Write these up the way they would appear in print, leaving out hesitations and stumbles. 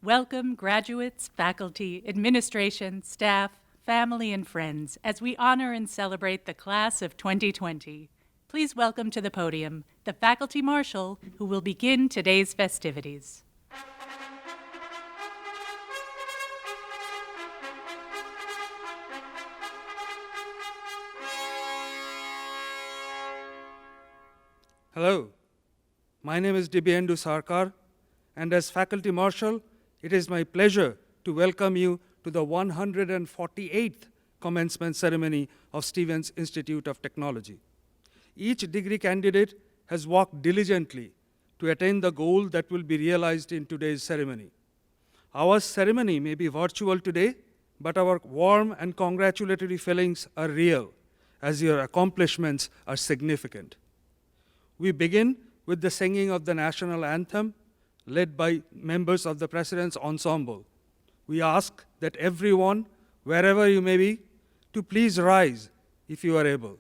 Welcome, graduates, faculty, administration, staff, family, and friends, as we honor and celebrate the class of 2020. Please welcome to the podium the Faculty Marshal who will begin today's festivities. Hello, my name is Dibyendu Sarkar, and as Faculty Marshal, it is my pleasure to welcome you to the 148th commencement ceremony of Stevens Institute of Technology. Each degree candidate has worked diligently to attain the goal that will be realized in today's ceremony. Our ceremony may be virtual today, but our warm and congratulatory feelings are real, as your accomplishments are significant. We begin with the singing of the national anthem, led by members of the President's Ensemble. We ask that everyone, wherever you may be, to please rise if you are able.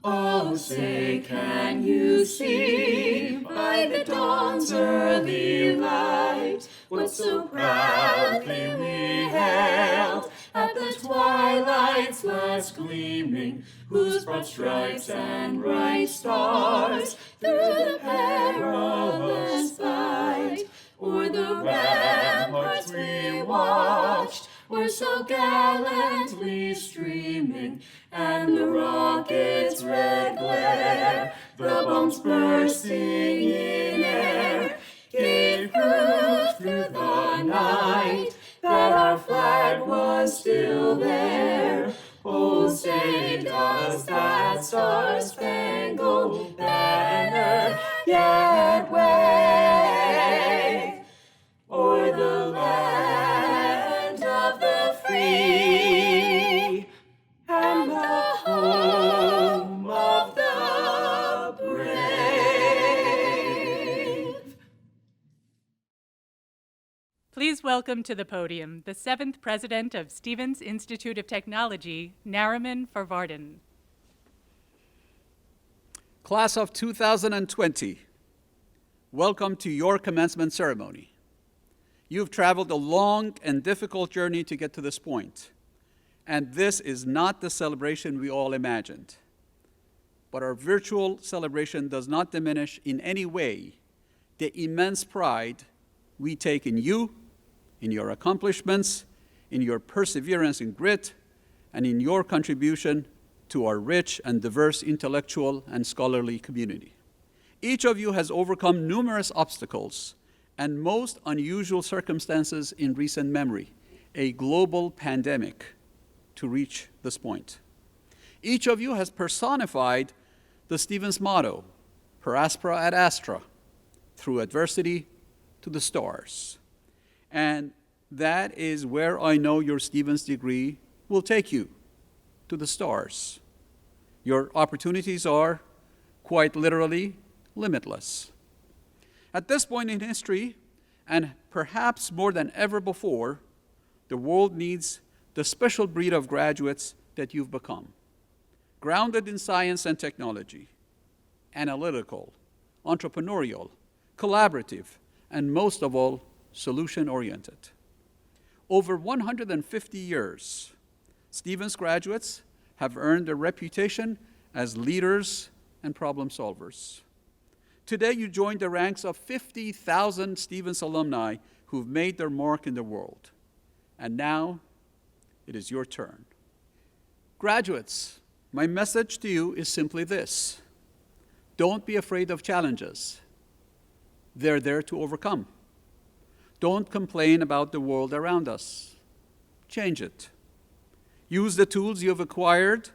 Oh, say, can you see by the dawn's early light what so proudly we hailed at the twilight's last gleaming, whose broad stripes and bright stars through the perilous fight o'er the ramparts we watched were so gallantly streaming, and the rocket's red glare, the bombs bursting in air, gave proof through the night that our flag was still there. Oh, say, does that star-spangled banner yet wave o'er the land of the free and the home of the brave? Please welcome to the podium the 7th President of Stevens Institute of Technology, Nariman Farvardin. Class of 2020, welcome to your commencement ceremony. You've traveled a long and difficult journey to get to this point, and this is not the celebration we all imagined. But our virtual celebration does not diminish in any way the immense pride we take in you, in your accomplishments, in your perseverance and grit, and in your contribution to our rich and diverse intellectual and scholarly community. Each of you has overcome numerous obstacles and most unusual circumstances in recent memory, a global pandemic, to reach this point. Each of you has personified the Stevens motto, per aspera ad astra, through adversity to the stars. And that is where I know your Stevens degree will take you, to the stars. Your opportunities are, quite literally, limitless. At this point in history, and perhaps more than ever before, the world needs the special breed of graduates that you've become. Grounded in science and technology, analytical, entrepreneurial, collaborative, and most of all, solution-oriented. Over 150 years, Stevens graduates have earned a reputation as leaders and problem solvers. Today, you join the ranks of 50,000 Stevens alumni who've made their mark in the world. And now, it is your turn. Graduates, my message to you is simply this: don't be afraid of challenges. They're there to overcome. Don't complain about the world around us. Change it. Use the tools you've acquired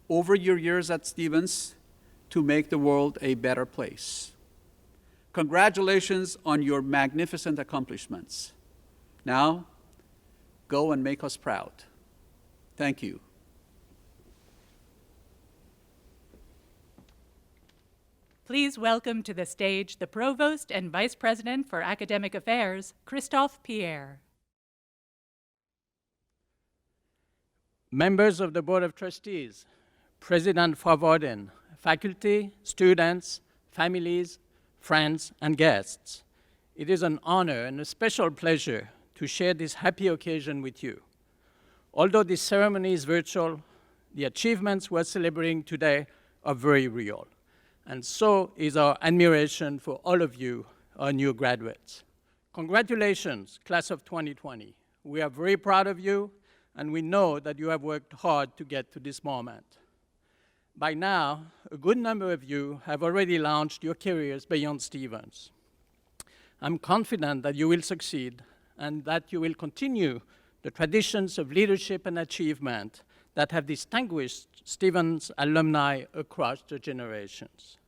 over your years at Stevens to make the world a better place. Congratulations on your magnificent accomplishments. Now, go and make us proud. Thank you. Please welcome to the stage the Provost and Vice President for Academic Affairs, Christophe Pierre. Members of the Board of Trustees, President Farvardin, faculty, students, families, friends, and guests, It is an honor and a special pleasure to share this happy occasion with you. Although this ceremony is virtual, the achievements we're celebrating today are very real. And so is our admiration for all of you, our new graduates. Congratulations, class of 2020. We are very proud of you, and we know that you have worked hard to get to this moment. By now, a good number of you have already launched your careers beyond Stevens. I'm confident that you will succeed and that you will continue the traditions of leadership and achievement that have distinguished Stevens alumni across the generations.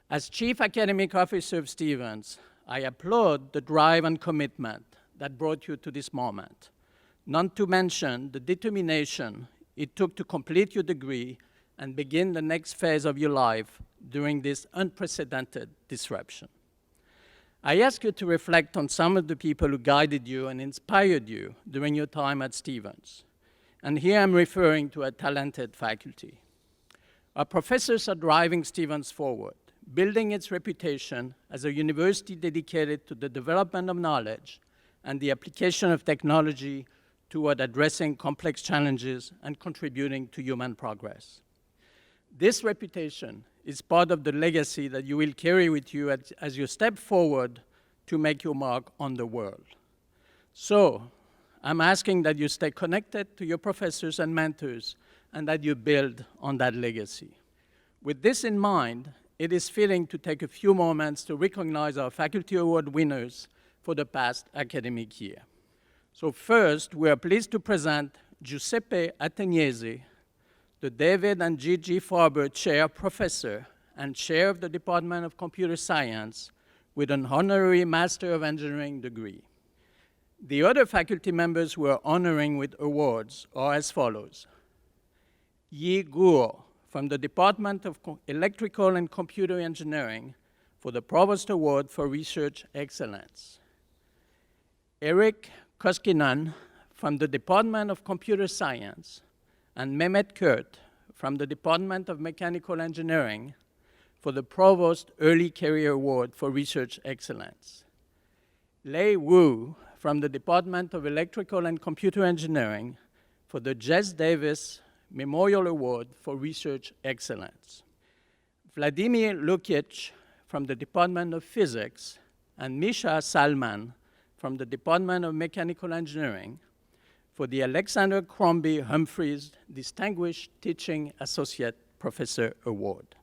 As Chief Academic Officer of Stevens, I applaud the drive and commitment that brought you to this moment, not to mention the determination it took to complete your degree and begin the next phase of your life during this unprecedented disruption. I ask you to reflect on some of the people who guided you and inspired you during your time at Stevens. And here I'm referring to a talented faculty. Our professors are driving Stevens forward, building its reputation as a university dedicated to the development of knowledge and the application of technology toward addressing complex challenges and contributing to human progress. This reputation is part of the legacy that you will carry with you as you step forward to make your mark on the world. So, I'm asking that you stay connected to your professors and mentors and that you build on that legacy. With this in mind, it is fitting to take a few moments to recognize our Faculty Award winners for the past academic year. So first, we are pleased to present Giuseppe Ateniesi, the David and Gigi Farber Chair Professor and Chair of the Department of Computer Science with an honorary Master of Engineering degree. The other faculty members we are honoring with awards are as follows. Yi Guo from the Department of Electrical and Computer Engineering for the Provost Award for Research Excellence. Eric Koskinen from the Department of Computer Science and Mehmet Kurt from the Department of Mechanical Engineering for the Provost Early Career Award for Research Excellence. Lei Wu from the Department of Electrical and Computer Engineering for the Jess Davis Memorial Award for Research Excellence. Vladimir Lukic from the Department of Physics and Misha Salman from the Department of Mechanical Engineering for the Alexander Crombie Humphreys Distinguished Teaching Associate Professor Award.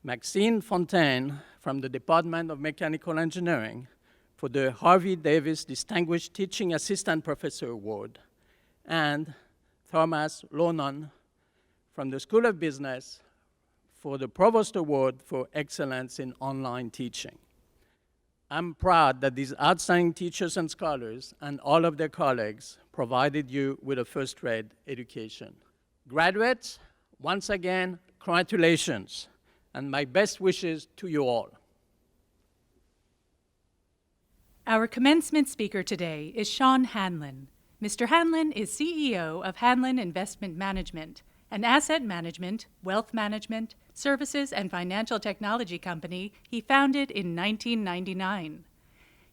Maxine Fontaine from the Department of Mechanical Engineering for the Harvey Davis Distinguished Teaching Assistant Professor Award, and Thomas Lonon from the School of Business for the Provost Award for Excellence in Online Teaching. I'm proud that these outstanding teachers and scholars and all of their colleagues provided you with a first-rate education. Graduates, once again, congratulations, and my best wishes to you all. Our commencement speaker today is Sean Hanlon. Mr. Hanlon is CEO of Hanlon Investment Management, an asset management, wealth management, services, and financial technology company he founded in 1999.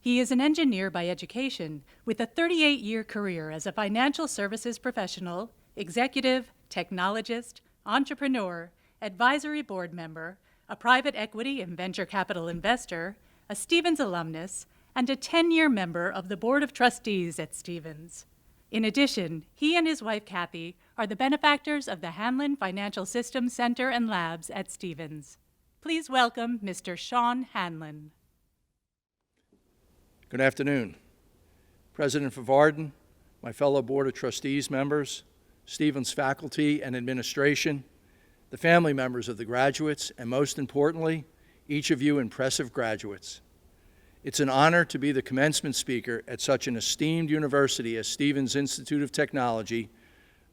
He is an engineer by education with a 38-year career as a financial services professional, executive, technologist, entrepreneur, advisory board member, a private equity and venture capital investor, a Stevens alumnus, and a 10-year member of the Board of Trustees at Stevens. In addition, he and his wife, Kathy, are the benefactors of the Hanlon Financial Systems Center and Labs at Stevens. Please welcome Mr. Sean Hanlon. Good afternoon. President Favarden, my fellow Board of Trustees members, Stevens faculty and administration, the family members of the graduates, and most importantly, each of you impressive graduates. It's an honor to be the commencement speaker at such an esteemed university as Stevens Institute of Technology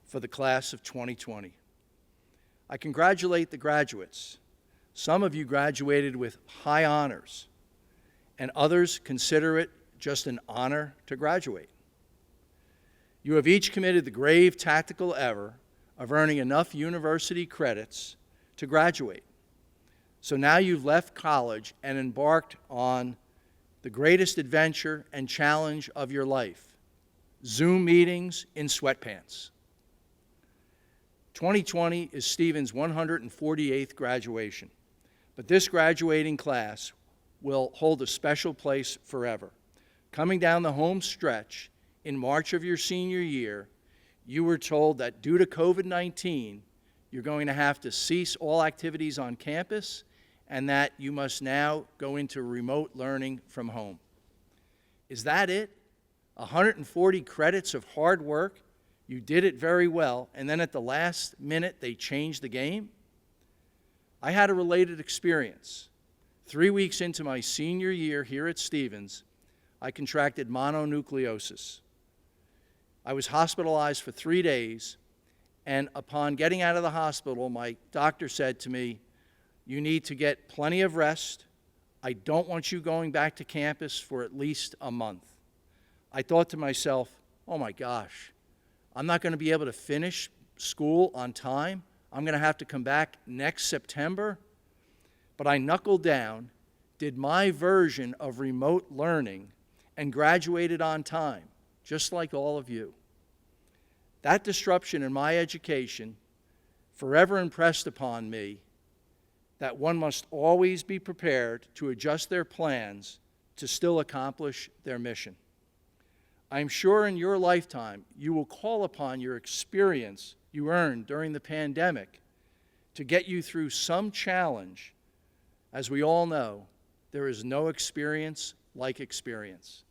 for the class of 2020. I congratulate the graduates. Some of you graduated with high honors, and others consider it just an honor to graduate. You have each committed the grave tactical error of earning enough university credits to graduate. So now you've left college and embarked on the greatest adventure and challenge of your life, Zoom meetings in sweatpants. 2020 is Stephen's 148th graduation, but this graduating class will hold a special place forever. Coming down the home stretch in March of your senior year, you were told that due to COVID-19, you're going to have to cease all activities on campus and that you must now go into remote learning from home. Is that it? 140 credits of hard work? You did it very well, and then at the last minute they changed the game? I had a related experience. 3 weeks into my senior year here at Stevens, I contracted mononucleosis. I was hospitalized for 3 days, and upon getting out of the hospital, my doctor said to me, "You need to get plenty of rest. I don't want you going back to campus for at least a month." I thought to myself, oh my gosh, I'm not going to be able to finish school on time. I'm going to have to come back next September. But I knuckled down, did my version of remote learning, and graduated on time, just like all of you. That disruption in my education forever impressed upon me that one must always be prepared to adjust their plans to still accomplish their mission. I'm sure in your lifetime you will call upon your experience you earned during the pandemic to get you through some challenge. As we all know, there is no experience like experience.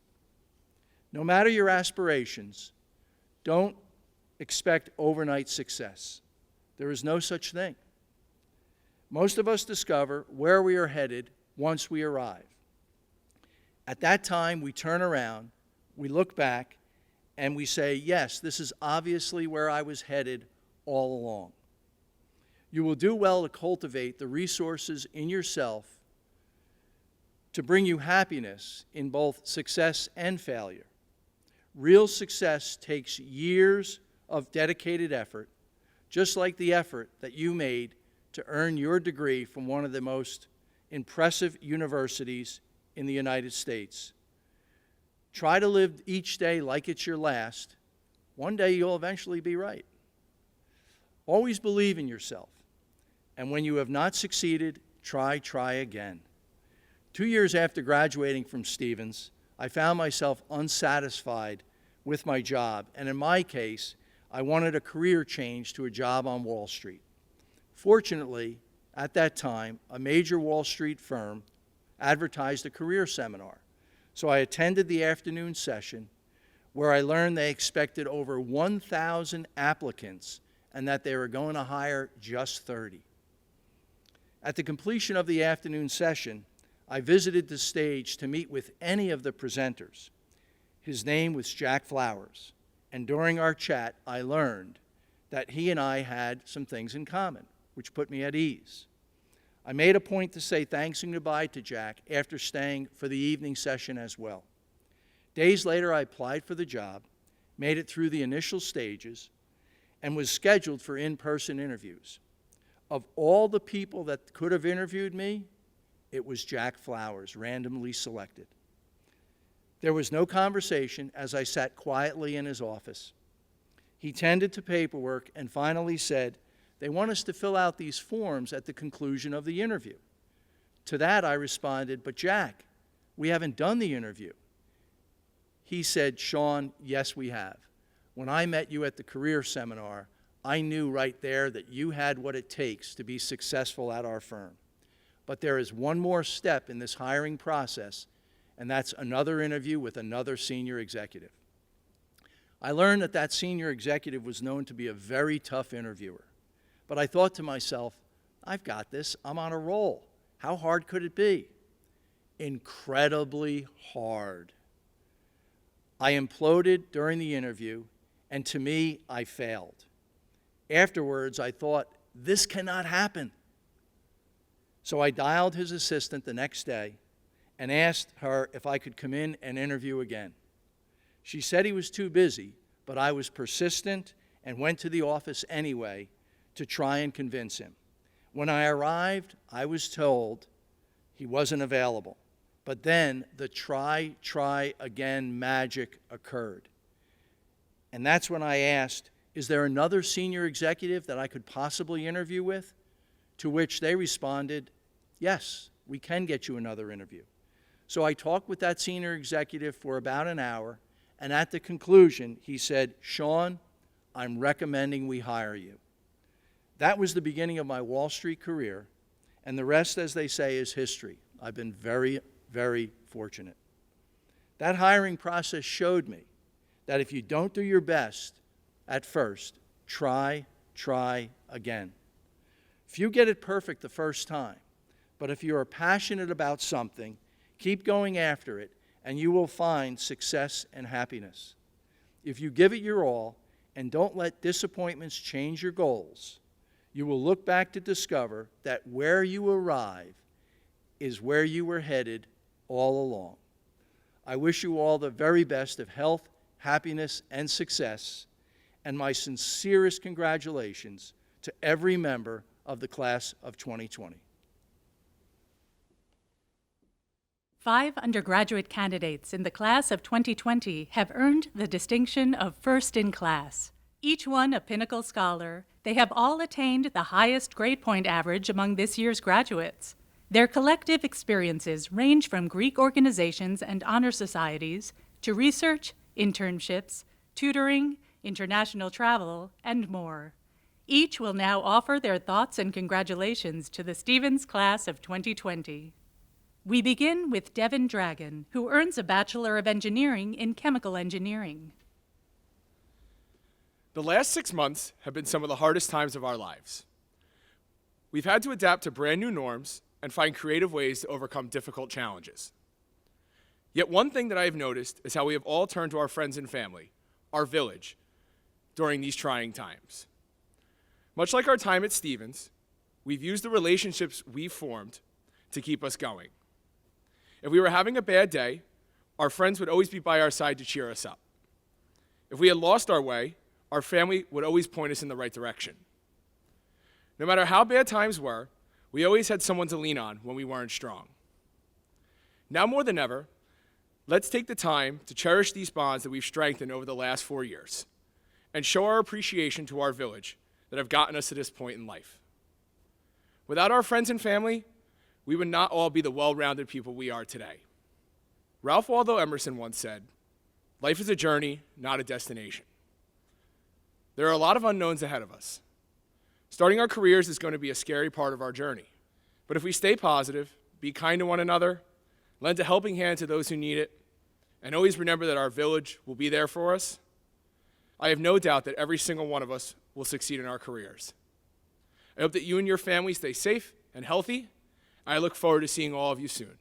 No matter your aspirations, don't expect overnight success. There is no such thing. Most of us discover where we are headed once we arrive. At that time, we turn around, we look back, and we say, yes, this is obviously where I was headed all along. You will do well to cultivate the resources in yourself to bring you happiness in both success and failure. Real success takes years of dedicated effort, just like the effort that you made to earn your degree from one of the most impressive universities in the United States. Try to live each day like it's your last. One day you'll eventually be right. Always believe in yourself. And when you have not succeeded, try again. 2 years after graduating from Stevens, I found myself unsatisfied with my job. And in my case, I wanted a career change to a job on Wall Street. Fortunately, at that time, a major Wall Street firm advertised a career seminar. So I attended the afternoon session where I learned they expected over 1,000 applicants and that they were going to hire just 30. At the completion of the afternoon session, I visited the stage to meet with any of the presenters. His name was Jack Flowers, and during our chat, I learned that he and I had some things in common, which put me at ease. I made a point to say thanks and goodbye to Jack after staying for the evening session as well. Days later, I applied for the job, made it through the initial stages, and was scheduled for in-person interviews. Of all the people that could have interviewed me, it was Jack Flowers, randomly selected. There was no conversation as I sat quietly in his office. He tended to paperwork and finally said, "They want us to fill out these forms at the conclusion of the interview." To that I responded, "But Jack, we haven't done the interview." He said, "Sean, yes we have. When I met you at the career seminar, I knew right there that you had what it takes to be successful at our firm. But there is one more step in this hiring process, and that's another interview with another senior executive." I learned that that senior executive was known to be a very tough interviewer. But I thought to myself, I've got this. I'm on a roll. How hard could it be? Incredibly hard. I imploded during the interview, and to me, I failed. Afterwards, I thought, this cannot happen. So I dialed his assistant the next day and asked her if I could come in and interview again. She said he was too busy, but I was persistent and went to the office anyway to try and convince him. When I arrived, I was told he wasn't available. But then the try again magic occurred. And that's when I asked, is there another senior executive that I could possibly interview with? To which they responded, yes, we can get you another interview. So I talked with that senior executive for about an hour, and at the conclusion, he said, Sean, I'm recommending we hire you. That was the beginning of my Wall Street career, and the rest, as they say, is history. I've been very, very fortunate. That hiring process showed me that if you don't do your best at first, try again. Few get it perfect the first time, but if you are passionate about something, keep going after it, and you will find success and happiness. If you give it your all and don't let disappointments change your goals, you will look back to discover that where you arrive is where you were headed all along. I wish you all the very best of health, happiness, and success, and my sincerest congratulations to every member of the class of 2020. 5 undergraduate candidates in the class of 2020 have earned the distinction of first in class. Each one a Pinnacle Scholar, they have all attained the highest grade point average among this year's graduates. Their collective experiences range from Greek organizations and honor societies to research, internships, tutoring, international travel, and more. Each will now offer their thoughts and congratulations to the Stevens class of 2020. We begin with Devin Dragon, who earns a Bachelor of Engineering in Chemical Engineering. The last 6 months have been some of the hardest times of our lives. We've had to adapt to brand new norms and find creative ways to overcome difficult challenges. Yet one thing that I have noticed is how we have all turned to our friends and family, our village, during these trying times. Much like our time at Stevens, we've used the relationships we've formed to keep us going. If we were having a bad day, our friends would always be by our side to cheer us up. If we had lost our way, our family would always point us in the right direction. No matter how bad times were, we always had someone to lean on when we weren't strong. Now more than ever, let's take the time to cherish these bonds that we've strengthened over the last 4 years and show our appreciation to our village that have gotten us to this point in life. Without our friends and family, we would not all be the well-rounded people we are today. Ralph Waldo Emerson once said, "Life is a journey, not a destination." There are a lot of unknowns ahead of us. Starting our careers is going to be a scary part of our journey. But if we stay positive, be kind to one another, lend a helping hand to those who need it, and always remember that our village will be there for us, I have no doubt that every single one of us will succeed in our careers. I hope that you and your family stay safe and healthy. I look forward to seeing all of you soon.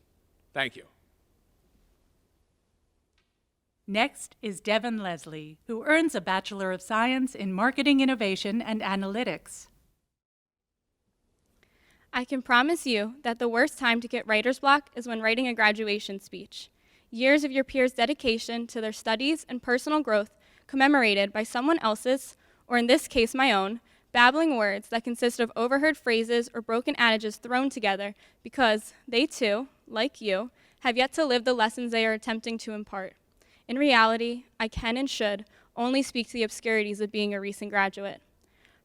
Thank you. Next is Devin Leslie, who earns a Bachelor of Science in Marketing Innovation and Analytics. I can promise you that the worst time to get writer's block is when writing a graduation speech. Years of your peers' dedication to their studies and personal growth commemorated by someone else's, or in this case my own, babbling words that consist of overheard phrases or broken adages thrown together because they too, like you, have yet to live the lessons they are attempting to impart. In reality, I can and should only speak to the obscurities of being a recent graduate.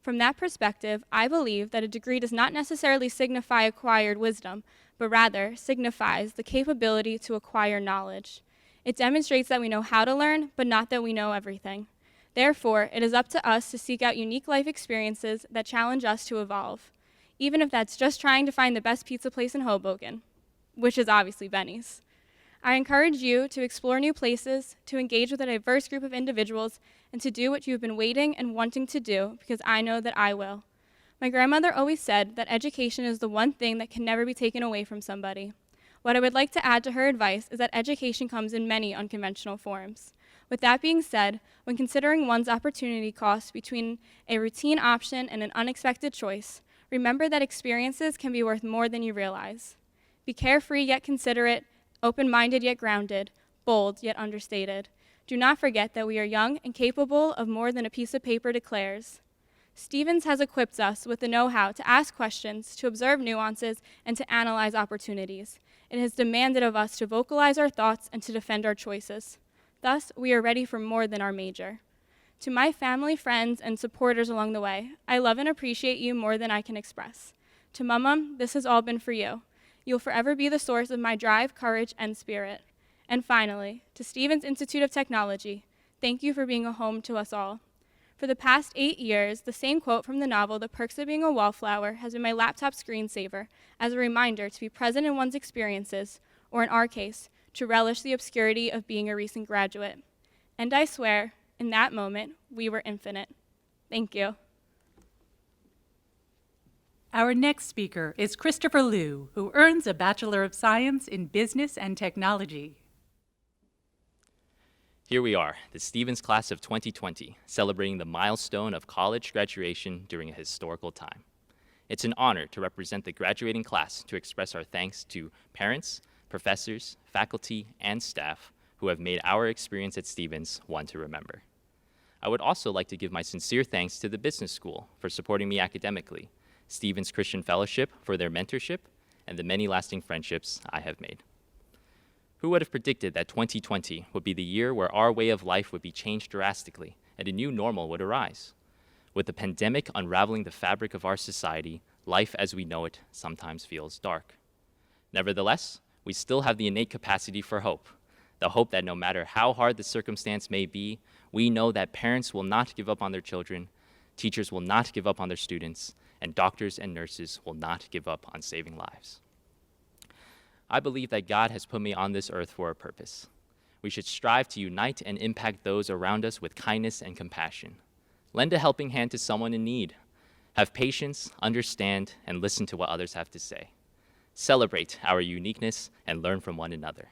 From that perspective, I believe that a degree does not necessarily signify acquired wisdom, but rather signifies the capability to acquire knowledge. It demonstrates that we know how to learn, but not that we know everything. Therefore, it is up to us to seek out unique life experiences that challenge us to evolve, even if that's just trying to find the best pizza place in Hoboken, which is obviously Benny's. I encourage you to explore new places, to engage with a diverse group of individuals, and to do what you've been waiting and wanting to do, because I know that I will. My grandmother always said that education is the one thing that can never be taken away from somebody. What I would like to add to her advice is that education comes in many unconventional forms. With that being said, when considering one's opportunity cost between a routine option and an unexpected choice, remember that experiences can be worth more than you realize. Be carefree yet considerate, open-minded yet grounded, bold yet understated. Do not forget that we are young and capable of more than a piece of paper declares. Stevens has equipped us with the know-how to ask questions, to observe nuances, and to analyze opportunities. It has demanded of us to vocalize our thoughts and to defend our choices. Thus, we are ready for more than our major. To my family, friends, and supporters along the way, I love and appreciate you more than I can express. To Mum, this has all been for you. You'll forever be the source of my drive, courage, and spirit. And finally, to Stevens Institute of Technology, thank you for being a home to us all. For the past 8 years, the same quote from the novel The Perks of Being a Wallflower has been my laptop screensaver as a reminder to be present in one's experiences, or in our case, to relish the obscurity of being a recent graduate. And I swear, in that moment, we were infinite. Thank you. Our next speaker is Christopher Liu, who earns a Bachelor of Science in Business and Technology. Here we are, the Stevens class of 2020, celebrating the milestone of college graduation during a historical time. It's an honor to represent the graduating class to express our thanks to parents, professors, faculty, and staff who have made our experience at Stevens one to remember. I would also like to give my sincere thanks to the business school for supporting me academically, Stevens Christian Fellowship for their mentorship, and the many lasting friendships I have made. Who would have predicted that 2020 would be the year where our way of life would be changed drastically and a new normal would arise? With the pandemic unraveling the fabric of our society, life as we know it sometimes feels dark. Nevertheless, we still have the innate capacity for hope, the hope that no matter how hard the circumstance may be, we know that parents will not give up on their children, teachers will not give up on their students, and doctors and nurses will not give up on saving lives. I believe that God has put me on this earth for a purpose. We should strive to unite and impact those around us with kindness and compassion. Lend a helping hand to someone in need. Have patience, understand, and listen to what others have to say. Celebrate our uniqueness and learn from one another.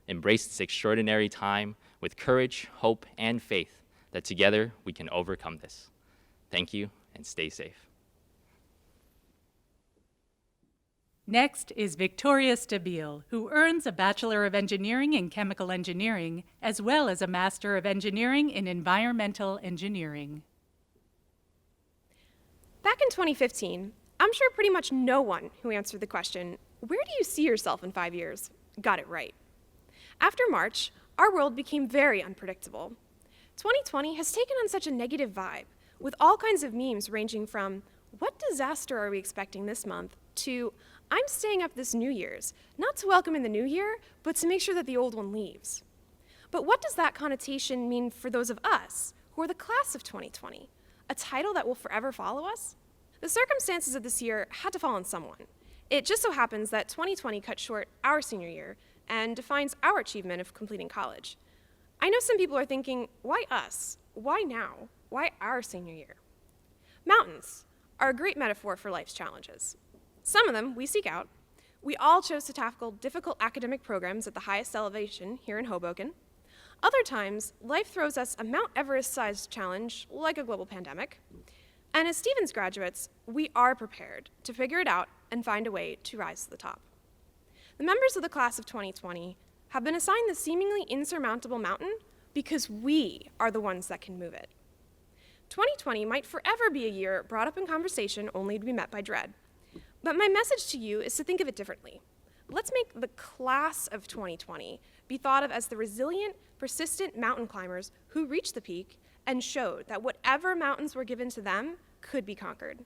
Embrace this extraordinary time with courage, hope, and faith that together we can overcome this. Thank you, and stay safe. Next is Victoria Stabile, who earns a Bachelor of Engineering in Chemical Engineering, as well as a Master of Engineering in Environmental Engineering. Back in 2015, I'm sure pretty much no one who answered the question, "Where do you see yourself in 5 years?" got it right. After March, our world became very unpredictable. 2020 has taken on such a negative vibe, with all kinds of memes ranging from, "What disaster are we expecting this month?" to, "I'm staying up this New Year's, not to welcome in the new year, but to make sure that the old one leaves." But what does that connotation mean for those of us who are the class of 2020, a title that will forever follow us? The circumstances of this year had to fall on someone. It just so happens that 2020 cut short our senior year and defines our achievement of completing college. I know some people are thinking, why us? Why now? Why our senior year? Mountains are a great metaphor for life's challenges. Some of them we seek out. We all chose to tackle difficult academic programs at the highest elevation here in Hoboken. Other times, life throws us a Mount Everest-sized challenge, like a global pandemic. And as Stevens graduates, we are prepared to figure it out and find a way to rise to the top. The members of the class of 2020 have been assigned the seemingly insurmountable mountain because we are the ones that can move it. 2020 might forever be a year brought up in conversation only to be met by dread. But my message to you is to think of it differently. Let's make the class of 2020 be thought of as the resilient, persistent mountain climbers who reached the peak and showed that whatever mountains were given to them could be conquered.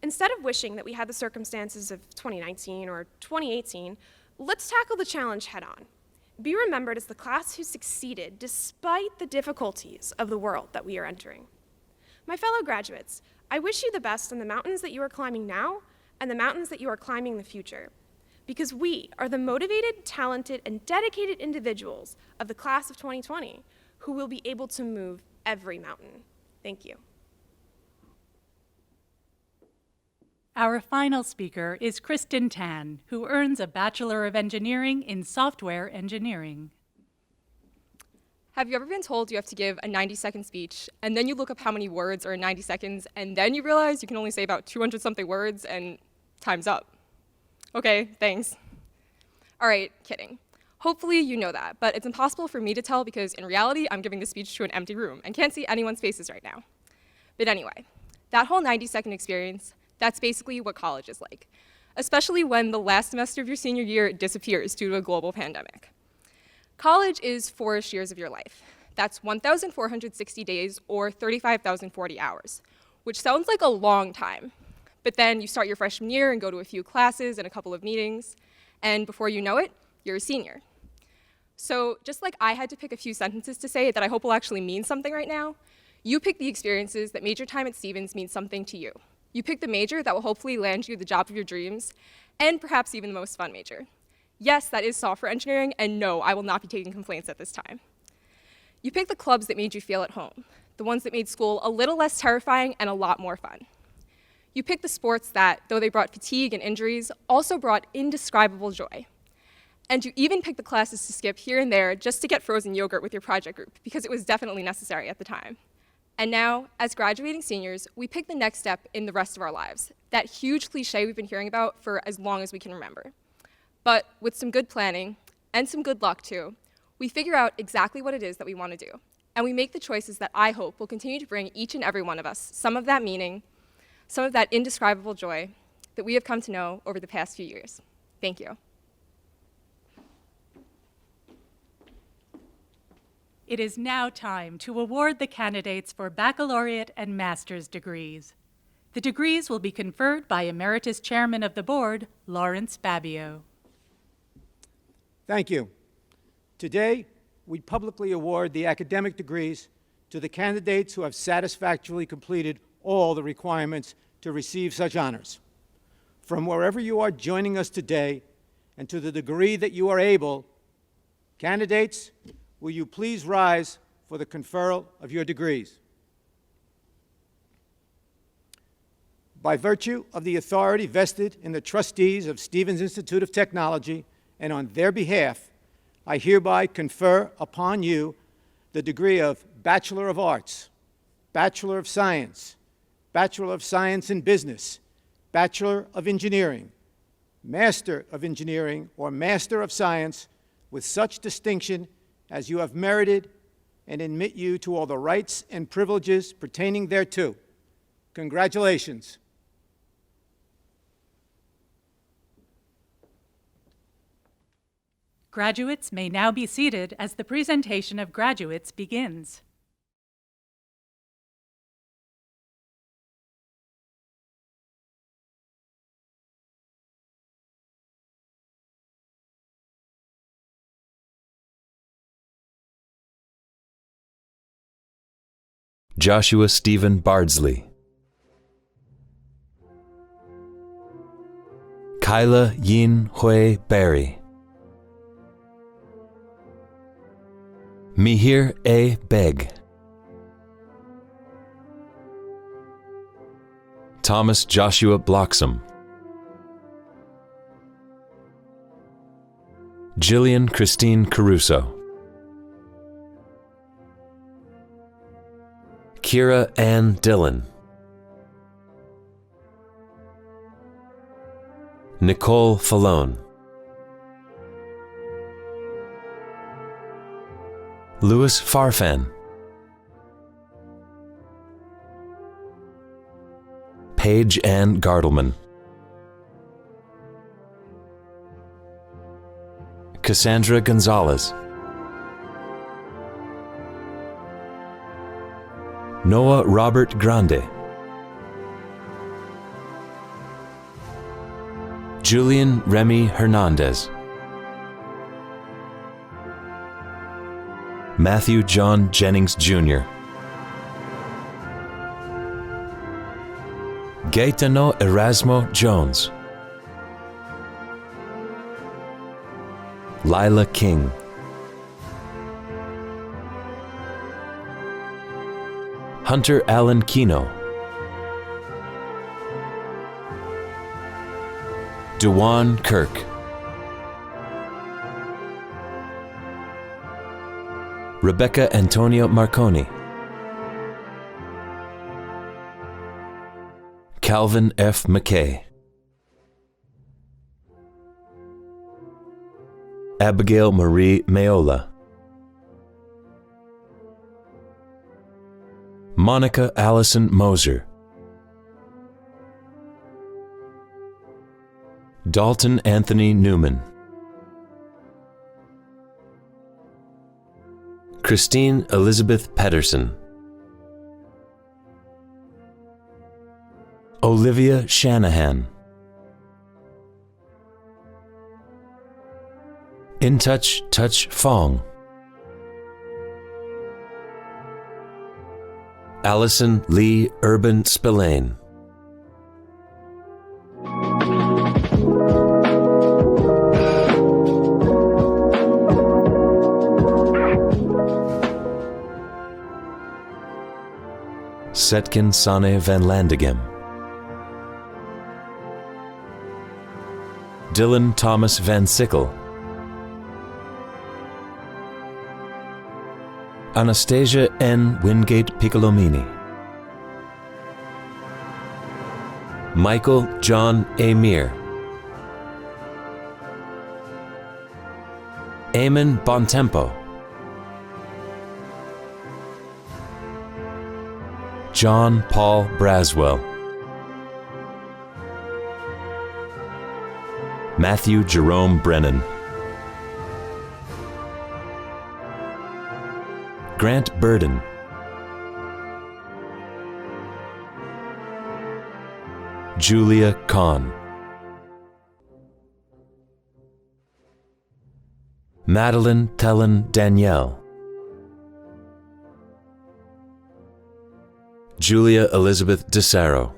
Instead of wishing that we had the circumstances of 2019 or 2018, let's tackle the challenge head on. Be remembered as the class who succeeded despite the difficulties of the world that we are entering. My fellow graduates, I wish you the best on the mountains that you are climbing now and the mountains that you are climbing in the future, because we are the motivated, talented, and dedicated individuals of the class of 2020 who will be able to move every mountain. Thank you. Our final speaker is Kristen Tan, who earns a Bachelor of Engineering in Software Engineering. Have you ever been told you have to give a 90-second speech, and then you look up how many words are in 90 seconds, and then you realize you can only say about 200-something words, and time's up? Okay, thanks. All right, kidding. Hopefully you know that, but it's impossible for me to tell because in reality, I'm giving the speech to an empty room and can't see anyone's faces right now. But anyway, that whole 90-second experience, that's basically what college is like. especially when the last semester of your senior year disappears due to a global pandemic. College is 4-ish years of your life. That's 1,460 days or 35,040 hours, which sounds like a long time. But then you start your freshman year and go to a few classes and a couple of meetings, and before you know it, you're a senior. So just like I had to pick a few sentences to say that I hope will actually mean something right now, you pick the experiences that made your time at Stevens mean something to you. You pick the major that will hopefully land you the job of your dreams, and perhaps even the most fun major. Yes, that is software engineering, and no, I will not be taking complaints at this time. You pick the clubs that made you feel at home, the ones that made school a little less terrifying and a lot more fun. You pick the sports that, though they brought fatigue and injuries, also brought indescribable joy. And you even pick the classes to skip here and there just to get frozen yogurt with your project group, because it was definitely necessary at the time. And now, as graduating seniors, we pick the next step in the rest of our lives, that huge cliche we've been hearing about for as long as we can remember. But with some good planning, and some good luck too, we figure out exactly what it is that we want to do. And we make the choices that I hope will continue to bring each and every one of us some of that meaning, some of that indescribable joy that we have come to know over the past few years. Thank you. It is now time to award the candidates for baccalaureate and master's degrees. The degrees will be conferred by Emeritus Chairman of the Board, Lawrence Babbio. Thank you. Today, we publicly award the academic degrees to the candidates who have satisfactorily completed all the requirements to receive such honors. From wherever you are joining us today, and to the degree that you are able, candidates, will you please rise for the conferral of your degrees? By virtue of the authority vested in the trustees of Stevens Institute of Technology, and on their behalf, I hereby confer upon you the degree of Bachelor of Arts, Bachelor of Science, Bachelor of Science in Business, Bachelor of Engineering, Master of Engineering, or Master of Science, with such distinction as you have merited, and admit you to all the rights and privileges pertaining thereto. Congratulations. Graduates may now be seated as the presentation of graduates begins. Joshua Stephen Bardsley, Kyla Yin Hui Berry, Mihir A. Beg, Thomas Joshua Bloxam, Jillian Christine Caruso, Kira Ann Dillon, Nicole Falone, Louis Farfan, Paige Ann Gardelman, Cassandra Gonzalez, Noah Robert Grande, Julian Remy Hernandez, Matthew John Jennings Jr., Gaetano Erasmo Jones, Lila King, Hunter Allen Kino, Dewan Kirk, Rebecca Antonio Marconi, Calvin F. McKay, Abigail Marie Mayola, Monica Allison Moser, Dalton Anthony Newman, Christine Elizabeth Pedersen, Olivia Shanahan, In Touch Touch Fong, Allison Lee Urban Spillane, Setkin Sane van Landegem, Dylan Thomas Van Sickle, Anastasia N. Wingate Piccolomini, Michael John A. Meir, Eamon Bontempo, John Paul Braswell, Matthew Jerome Brennan, Grant Burden, Julia Kahn, Madeline Tellen Danielle, Julia Elizabeth DeSaro,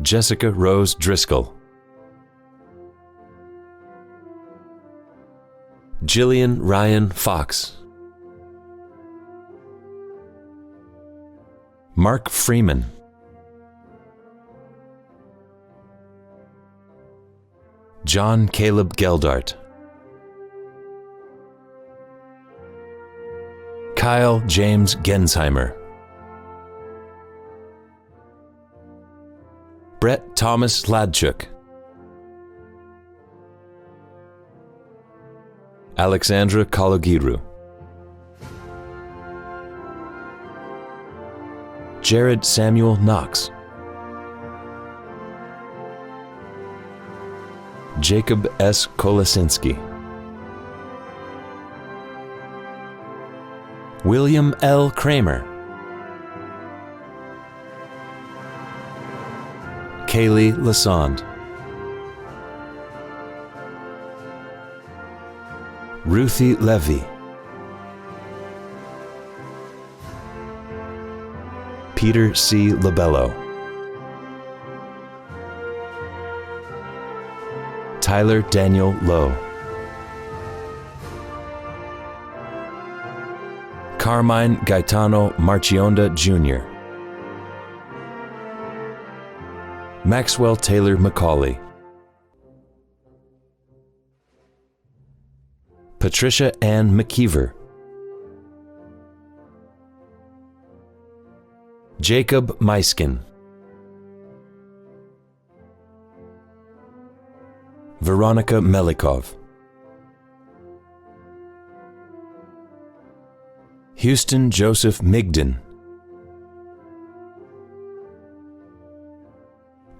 Jessica Rose Driscoll, Jillian Ryan Fox, Mark Freeman, John Caleb Geldart, Kyle James Gensheimer, Brett Thomas Ladchuk, Alexandra Kalogiru, Jared Samuel Knox, Jacob S. Kolasinski, William L. Kramer, Kaylee Lassonde, Ruthie Levy, Peter C. Labello, Tyler Daniel Lowe, Carmine Gaetano Marchionda Jr., Maxwell Taylor McCauley, Patricia Ann McKeever, Jacob Meiskin, Veronica Melikov, Houston Joseph Migden,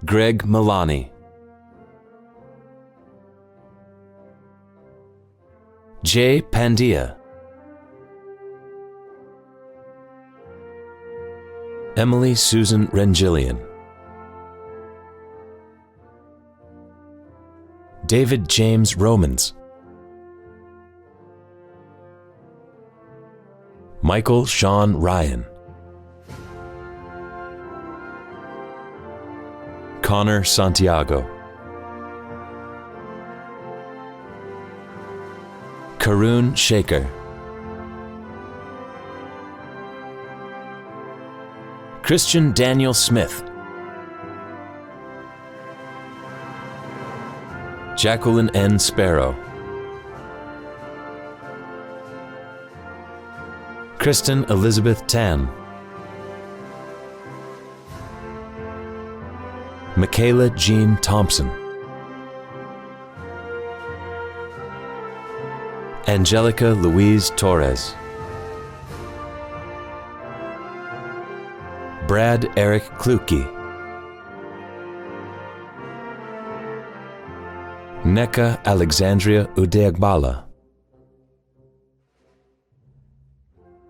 Greg Milani, Jay Pandia, Emily Susan Rengillian, David James Romans, Michael Sean Ryan, Connor Santiago, Karun Shaker, Christian Daniel Smith, Jacqueline N. Sparrow, Kristen Elizabeth Tan, Michaela Jean Thompson, Angelica Louise Torres, Brad Eric Kluke, Gneka Alexandria Udeagbala,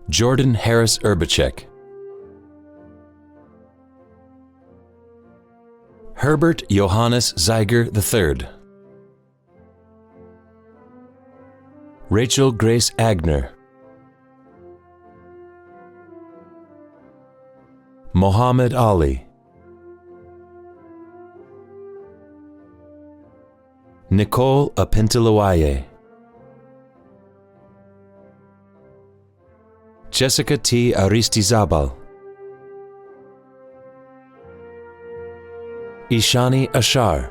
Jordan Harris Urbacek, Herbert Johannes Zeiger III, Rachel Grace Agner, Mohammed Ali, Nicole Apintilawaye, Jessica T. Aristizabal, Ishani Ashar,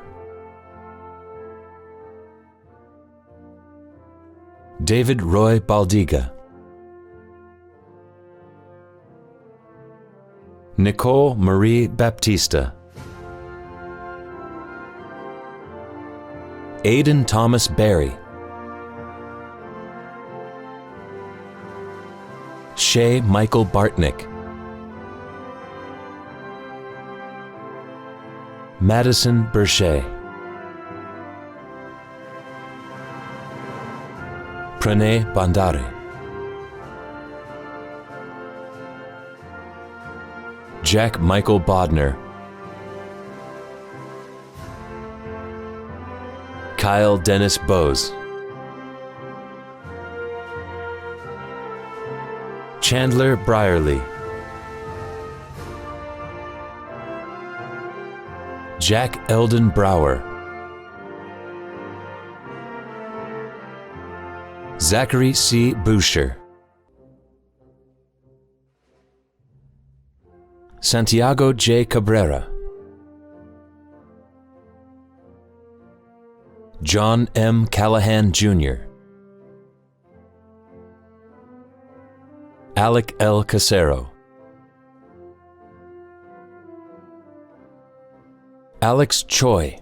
David Roy Baldiga, Nicole Marie Baptista, Aidan Thomas Barry, Shay Michael Bartnick, Madison Burchet, Pranay Bandare, Jack Michael Bodner, Kyle Dennis Bose, Chandler Brierly, Jack Eldon Brower, Zachary C. Boucher, Santiago J. Cabrera, John M. Callahan Jr., Alec L. Casero, Alex Choi,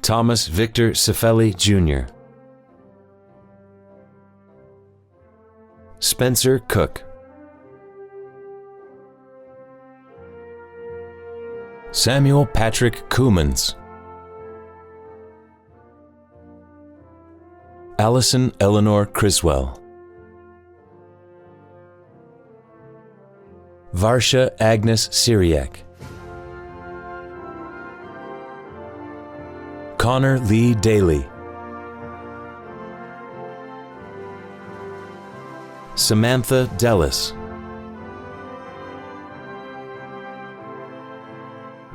Thomas Victor Cefeli Jr., Spencer Cook, Samuel Patrick Coomans, Allison Eleanor Criswell, Varsha Agnes Syriac, Connor Lee Daly, Samantha Dellis,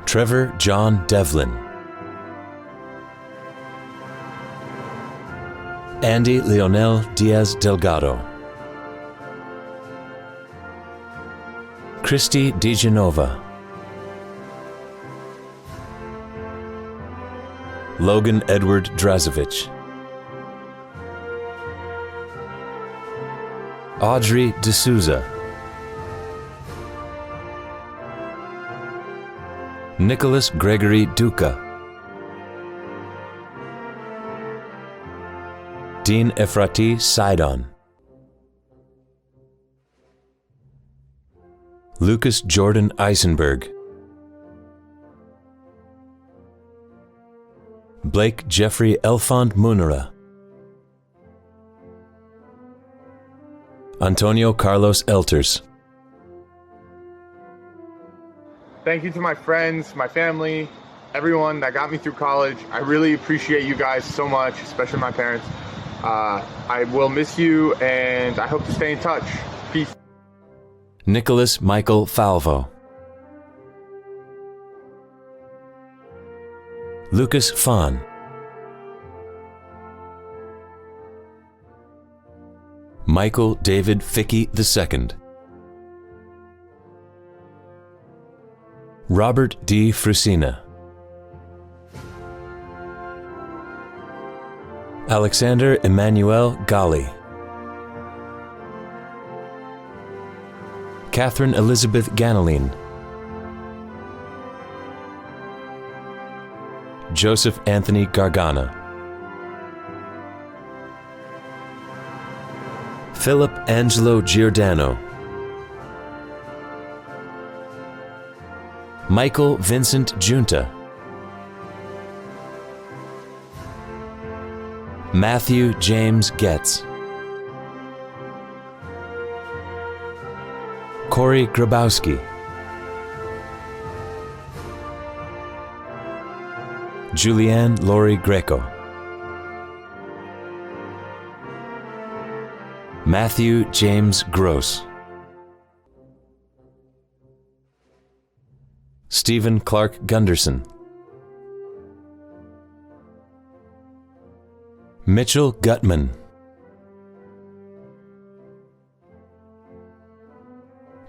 Trevor John Devlin, Andy Leonel Diaz Delgado, Christy DeGenova, Logan Edward Drazovich, Audrey D'Souza, Nicholas Gregory Duca, Dean Efrati Sidon, Lucas Jordan Eisenberg, Blake Jeffrey Elfond Munera, Antonio Carlos Elters. Thank you to my friends, my family, everyone that got me through college. I really appreciate you guys so much, especially my parents. I will miss you, and I hope to stay in touch. Peace. Nicholas Michael Falvo, Lucas Fahn, Michael David Fickey II, Robert D. Frusina, Alexander Emmanuel Gali, Catherine Elizabeth Ganelin, Joseph Anthony Gargana, Philip Angelo Giordano, Michael Vincent Junta, Matthew James Getz, Corey Grabowski, Julianne Lori Greco, Matthew James Gross, Stephen Clark Gunderson, Mitchell Gutman,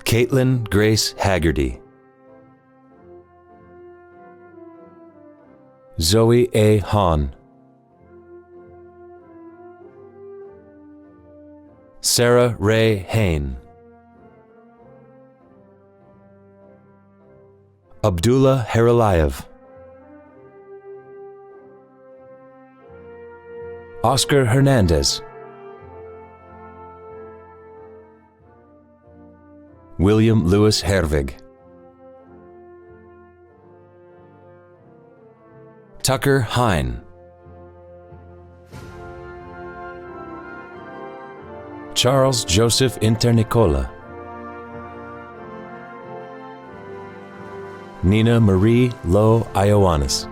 Caitlin Grace Haggerty, Zoe A. Hahn, Sarah Ray Hain, Abdullah Heralayev, Oscar Hernandez, William Lewis Hervig, Tucker Hine, Charles Joseph Internicola, Nina Marie Lo Ioannis,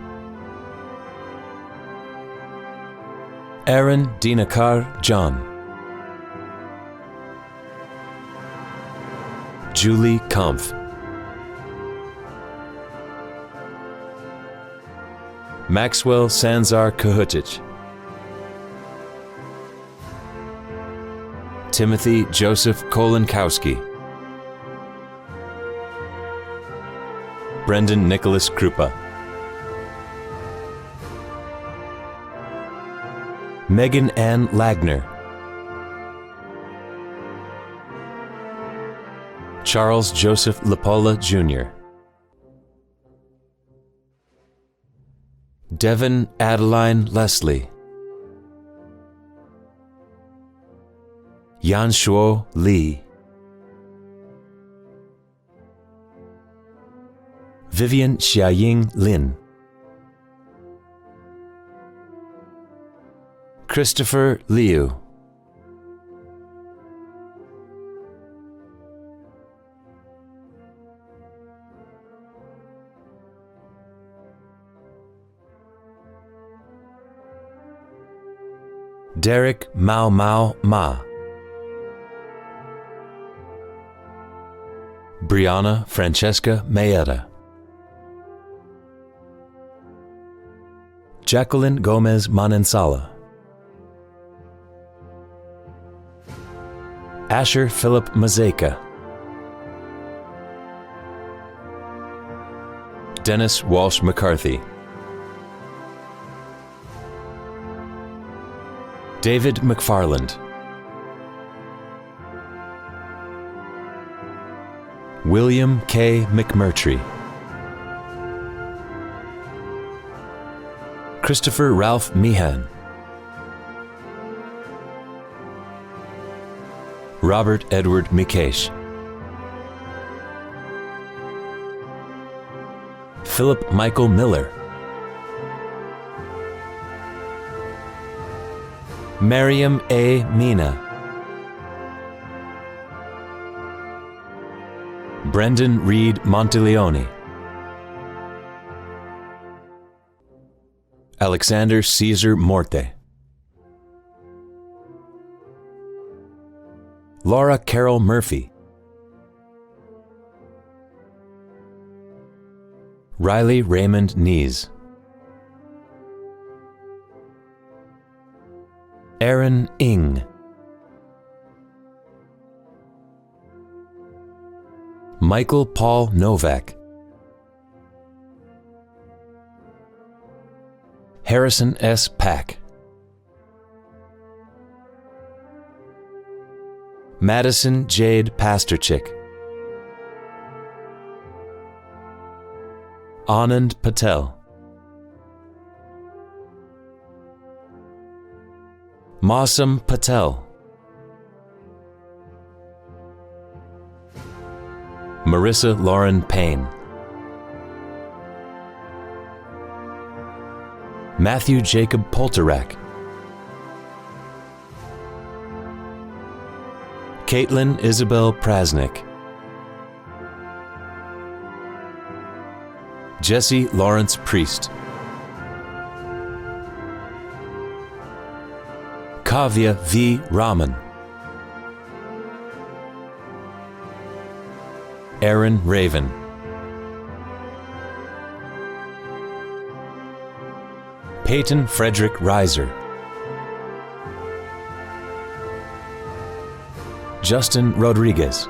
Aaron Dinakar John, Julie Kampf, Maxwell Sanzar Kahutic, Timothy Joseph Kolinkowski, Brendan Nicholas Krupa, Megan Ann Lagner, Charles Joseph Lapola Jr., Devin Adeline Leslie, Yanshuo Lee, Vivian Xiaoying Lin, Christopher Liu, Derek Mao Mao Ma, Brianna Francesca Mayetta, Jacqueline Gomez Manensala, Asher Philip Mazeka, Dennis Walsh McCarthy, David McFarland, William K. McMurtry, Christopher Ralph Meehan, Robert Edward Mikesh, Philip Michael Miller, Miriam A. Mina, Brendan Reed Monteleone, Alexander Caesar Morte, Laura Carol Murphy, Riley Raymond Nees, Aaron Ing, Michael Paul Novak, Harrison S. Pack, Madison Jade Pasterchick, Anand Patel, Mausam Patel, Marissa Lauren Payne, Matthew Jacob Polterak, Caitlin Isabel Prasnick, Jesse Lawrence Priest, Kavya V. Raman, Aaron Raven, Peyton Frederick Reiser, Justin Rodriguez,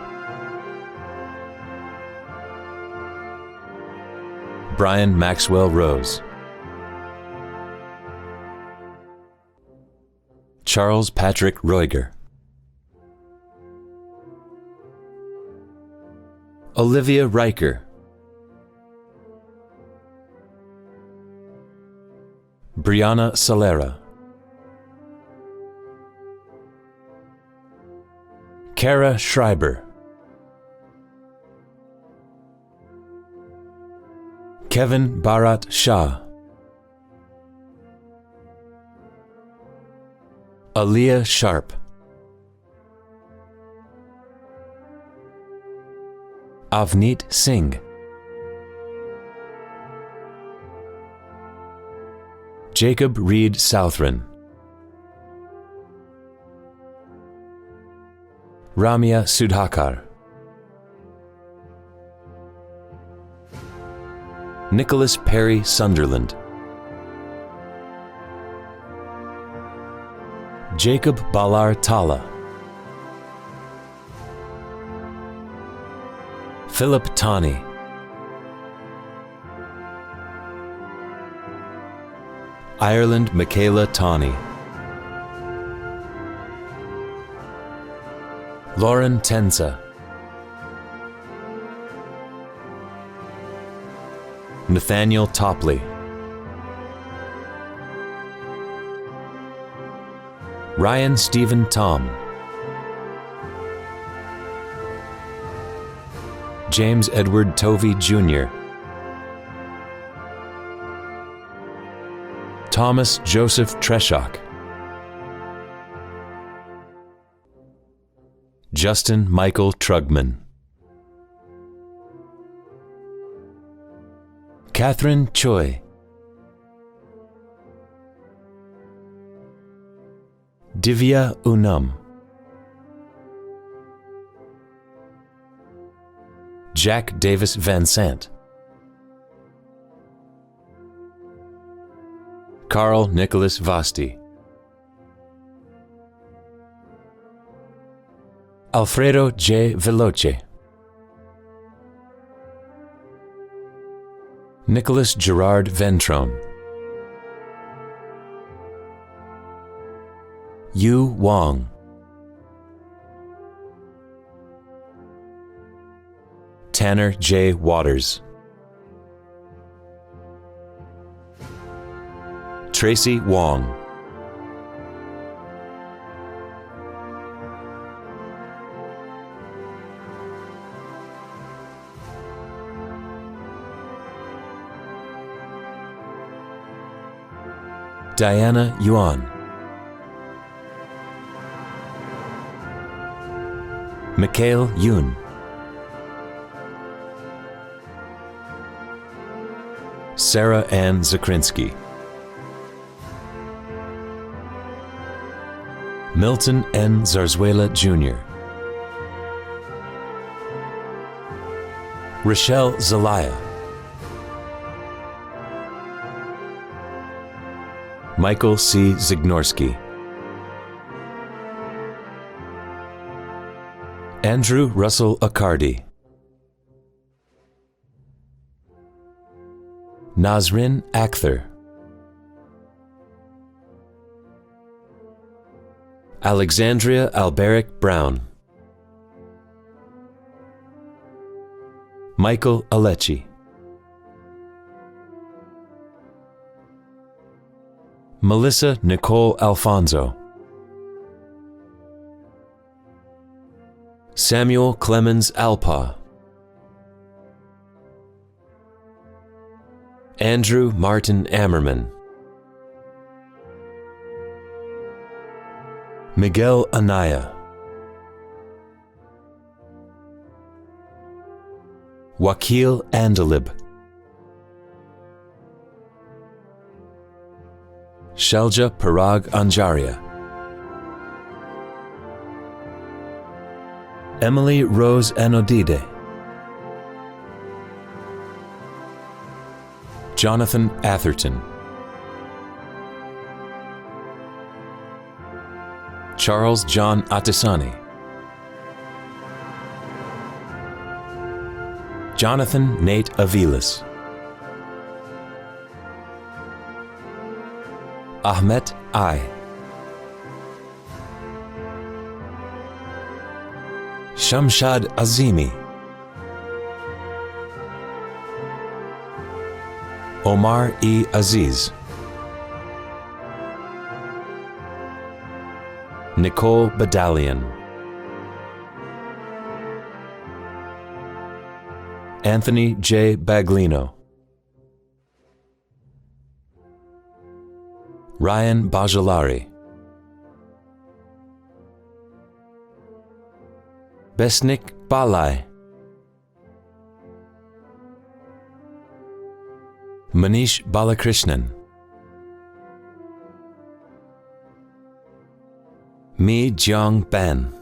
Brian Maxwell Rose, Charles Patrick Roiger, Olivia Riker, Brianna Solera, Kara Schreiber, Kevin Bharat Shah, Aaliyah Sharp, Avneet Singh, Jacob Reed Southron, Ramya Sudhakar, Nicholas Perry Sunderland, Jacob Balar Tala, Philip Tani, Ireland Michaela Tawney, Lauren Tensa, Nathaniel Topley, Ryan Stephen Tom, James Edward Tovey Jr., Thomas Joseph Treshock, Justin Michael Trugman, Catherine Choi, Divya Unam, Jack Davis Van Sant, Carl Nicholas Vasti, Alfredo J. Veloce, Nicholas Gerard Ventrone, Yu Wong, Tanner J. Waters, Tracy Wong, Diana Yuan, Mikhail Yoon, Sarah Ann Zakrinsky, Milton N. Zarzuela Jr., Rochelle Zelaya, Michael C. Zignorski, Andrew Russell Accardi, Nazrin Akhtar, Alexandria Alberic Brown, Michael Alechi, Melissa Nicole Alfonso, Samuel Clemens Alpa, Andrew Martin Ammerman, Miguel Anaya, Wakil Andalib, Shelja Parag Anjaria, Emily Rose Anodide, Jonathan Atherton, Charles John Atisani, Jonathan Nate Avilas, Ahmet I, Shamshad Azimi, Omar E. Aziz, Nicole Badalian, Anthony J. Baglino, Ryan Bajalari, Besnik Balai, Manish Balakrishnan, Mi Jiang Ben,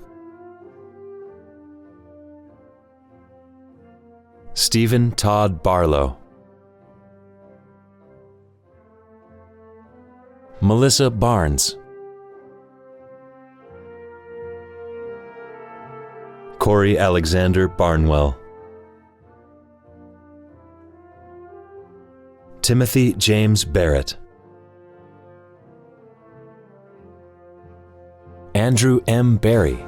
Stephen Todd Barlow, Melissa Barnes, Corey Alexander Barnwell, Timothy James Barrett, Andrew M. Berry,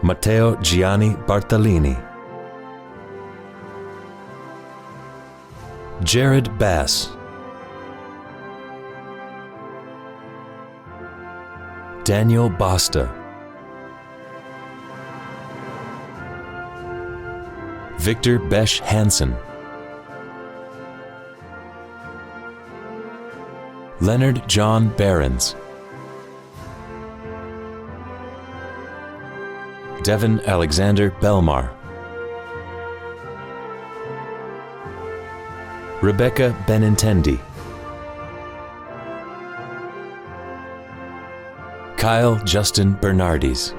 Matteo Gianni Bartolini, Jared Bass, Daniel Basta, Victor Besh Hansen, Leonard John Behrens, Devin Alexander Belmar, Rebecca Benintendi, Kyle Justin Bernardis,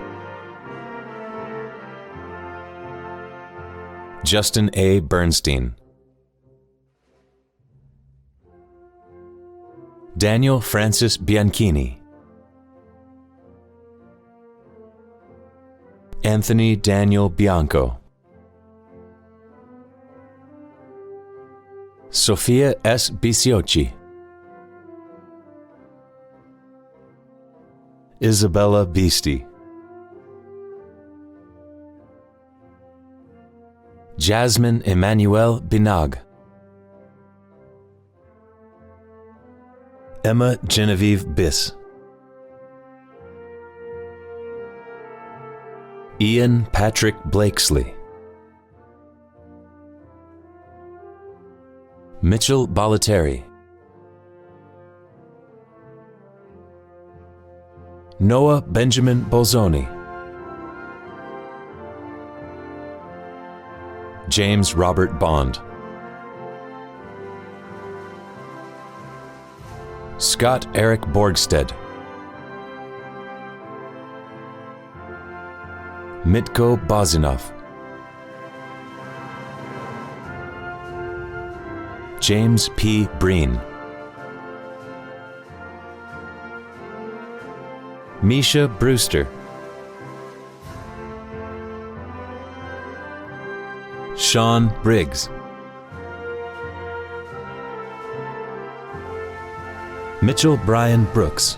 Justin A. Bernstein, Daniel Francis Bianchini, Anthony Daniel Bianco, Sofia S. Bisiocchi, Isabella Beastie, Jasmine Emmanuel Binag, Emma Genevieve Biss, Ian Patrick Blakesley, Mitchell Balaterri, Noah Benjamin Bolzoni, James Robert Bond, Scott Eric Borgstead, Mitko Bozinov, James P. Breen, Misha Brewster, Sean Briggs, Mitchell Brian Brooks,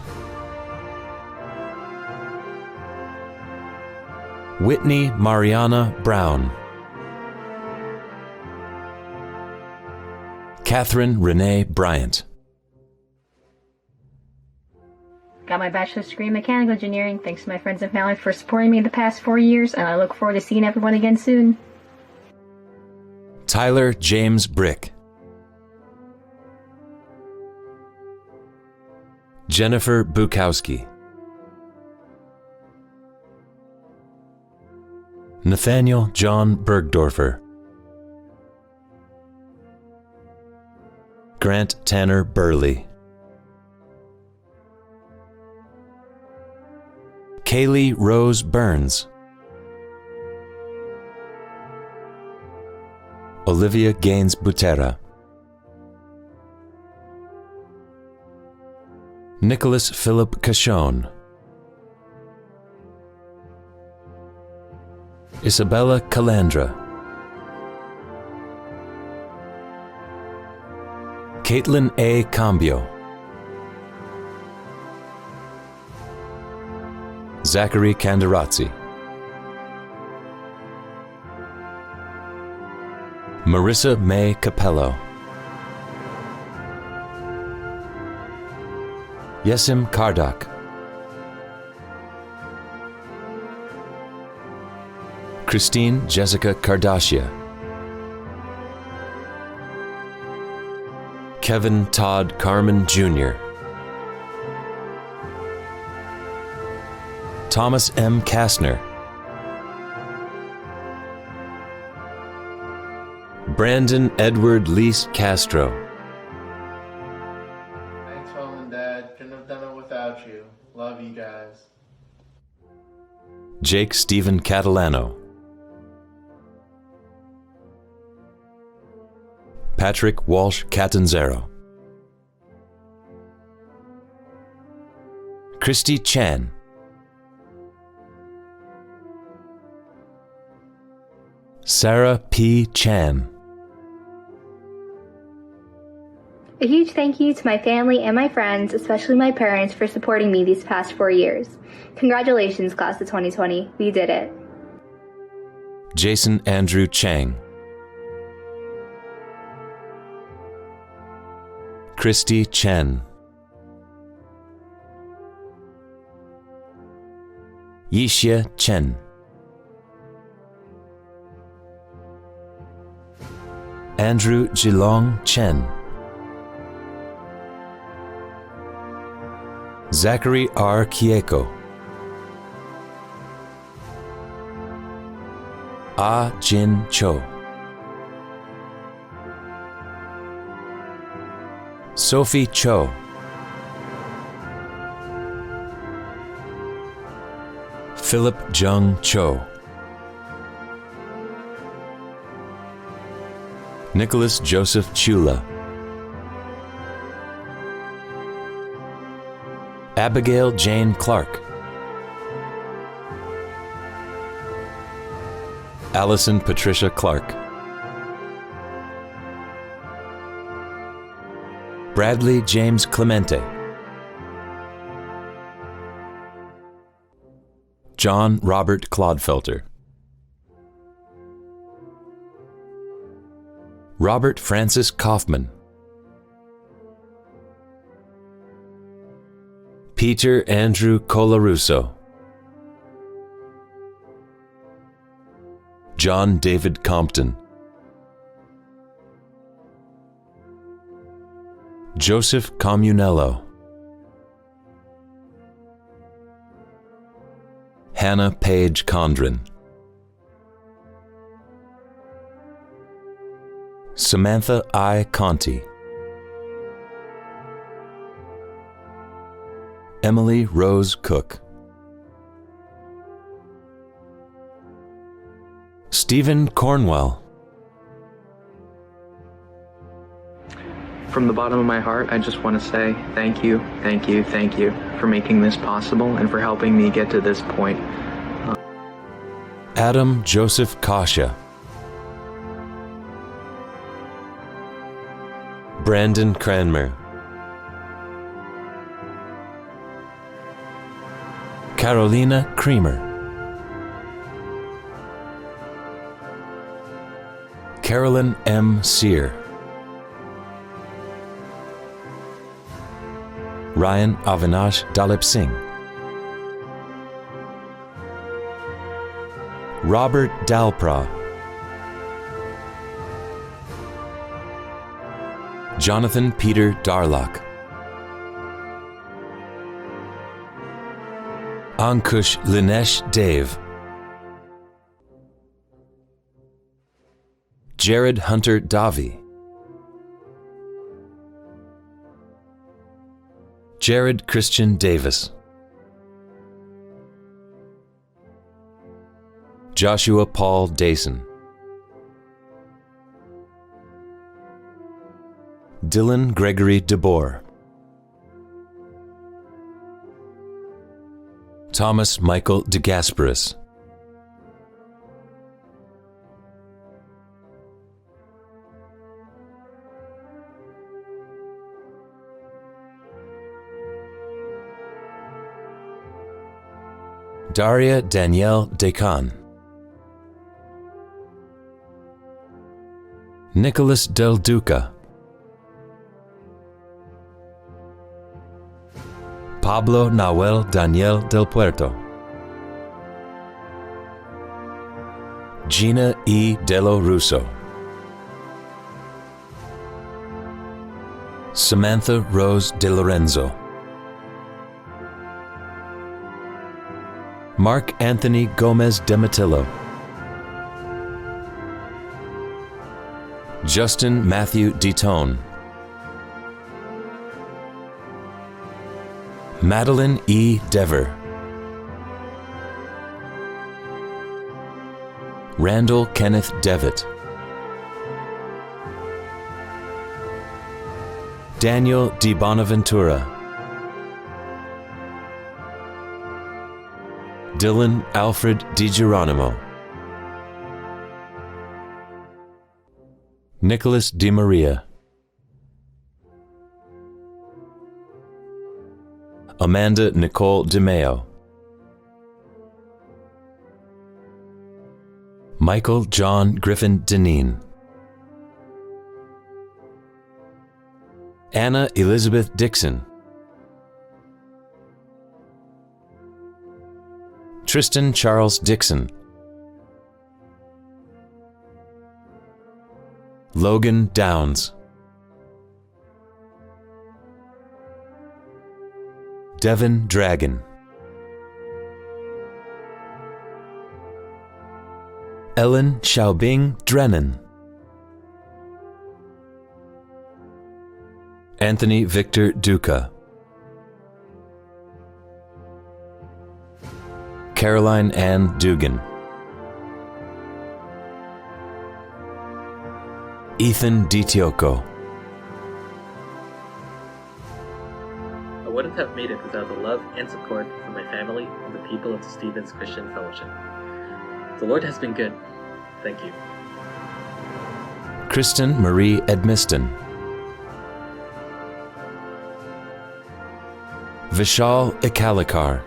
Whitney Mariana Brown, Catherine Renee Bryant. Got my bachelor's degree in mechanical engineering. Thanks to my friends and family for supporting me the past 4 years, and I look forward to seeing everyone again soon. Tyler James Brick, Jennifer Bukowski, Nathaniel John Bergdorfer, Grant Tanner Burley, Kaylee Rose Burns, Olivia Gaines Butera, Nicholas Philip Cachon, Isabella Calandra, Caitlin A. Cambio, Zachary Candarazzi, Marissa May Capello, Yesim Kardak, Christine Jessica Kardashia, Kevin Todd Carmen Jr., Thomas M. Kastner, Brandon Edward Lease Castro, Thanks, Mom and Dad. Couldn't have done it without you. Love you guys. Jake Stephen Catalano, Patrick Walsh Catanzaro, Christy Chan, Sarah P. Chan, A huge thank you to my family and my friends, especially my parents, for supporting me these past 4 years. Congratulations, class of 2020. We did it. Jason Andrew Chang, Christy Chen, Yixia Chen, Andrew Jilong Chen, Zachary R. Kieko, Ah Jin Cho, Sophie Cho, Philip Jung Cho, Nicholas Joseph Chula, Abigail Jane Clark, Allison Patricia Clark, Bradley James Clemente, John Robert Clodfelter, Robert Francis Kaufman, Peter Andrew Colarusso, John David Compton, Joseph Comunello, Hannah Page Condren, Samantha I. Conti, Emily Rose Cook, Stephen Cornwell. From the bottom of my heart, I just want to say thank you, thank you, thank you for making this possible and for helping me get to this point. Adam Joseph Kasha, Brandon Cranmer, Carolina Creamer, Carolyn M. Sear, Ryan Avinash Dalip Singh, Robert Dalpra, Jonathan Peter Darlock, Ankush Linesh Dave, Jared Hunter Davi, Jared Christian Davis, Joshua Paul Dason, Dylan Gregory DeBoer, Thomas Michael DeGasperis, Daria Danielle Decan, Nicholas Del Duca, Pablo Nahuel Daniel Del Puerto, Gina E. Delo Russo, Samantha Rose De Lorenzo, Mark Anthony Gomez Dematillo, Justin Matthew DeTone, Madeline E. Dever, Randall Kenneth Devitt, Daniel Di Bonaventura, Dylan Alfred Di Geronimo, Nicholas Di Maria, Amanda Nicole DeMeo, Michael John Griffin Deneen, Anna Elizabeth Dixon, Tristan Charles Dixon, Logan Downs, Devin Dragon, Ellen Xiaobing Drennan, Anthony Victor Duca, Caroline Ann Dugan, Ethan DiTioco. I wouldn't have made it without the love and support from my family and the people of the Stevens Christian Fellowship. The Lord has been good. Thank you. Kristen Marie Edmiston, Vishal Ikalikar,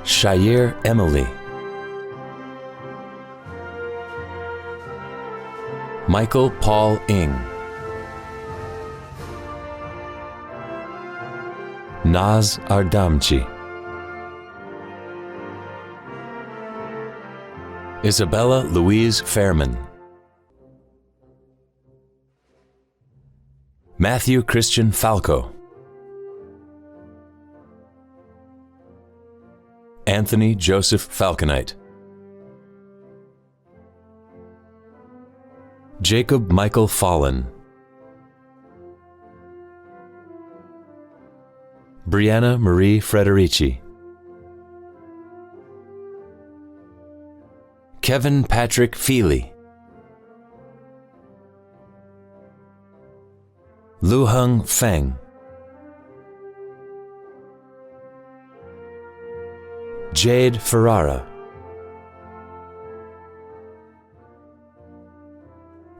Shair Emily, Michael Paul Ing, Naz Ardamchi, Isabella Louise Fairman, Matthew Christian Falco, Anthony Joseph Falconite, Jacob Michael Fallen, Brianna Marie Frederici, Kevin Patrick Feely, Luheng Feng, Jade Ferrara,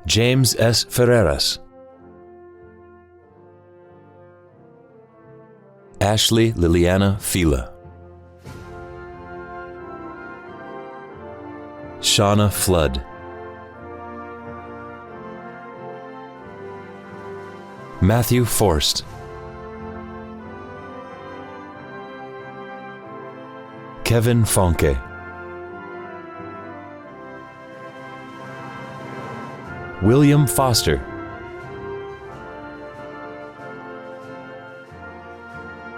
James S. Ferreras, Ashley Liliana Fila, Shauna Flood, Matthew Forst, Kevin Fonke, William Foster,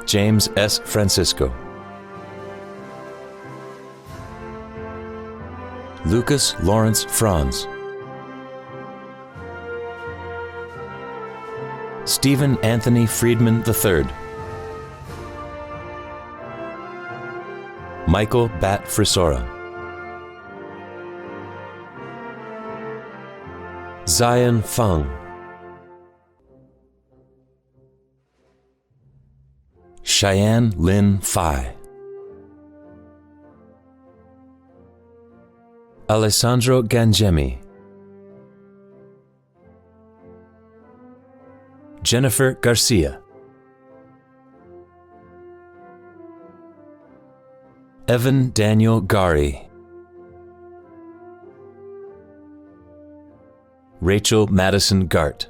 James S. Francisco. Lucas Lawrence Franz. Stephen Anthony Friedman III. Michael Bat Frisora. Zion Feng. Cheyenne Lynn Phi. Alessandro Gangemi. Jennifer Garcia. Evan Daniel Gari. Rachel Madison Gart.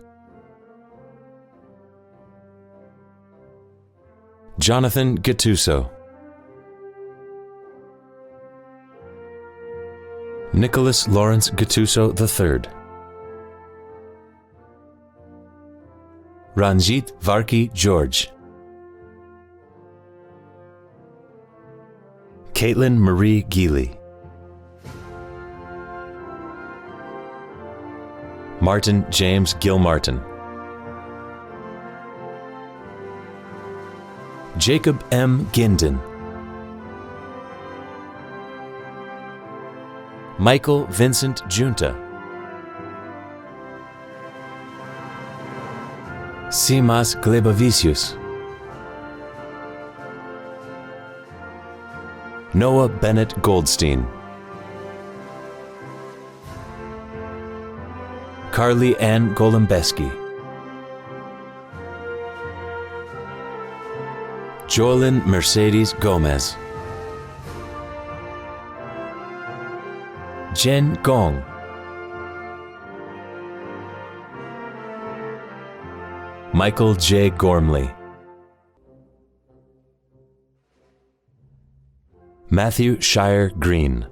Jonathan Gattuso. Nicholas Lawrence Gattuso III. Ranjit Varki George. Caitlin Marie Geely. Martin James Gilmartin. Jacob M. Ginden. Michael Vincent Junta. Simas Glebavicius. Noah Bennett Goldstein. Carly Ann Golembeski. Joelyn Mercedes Gomez. Jen Gong. Michael J. Gormley. Matthew Shire Green.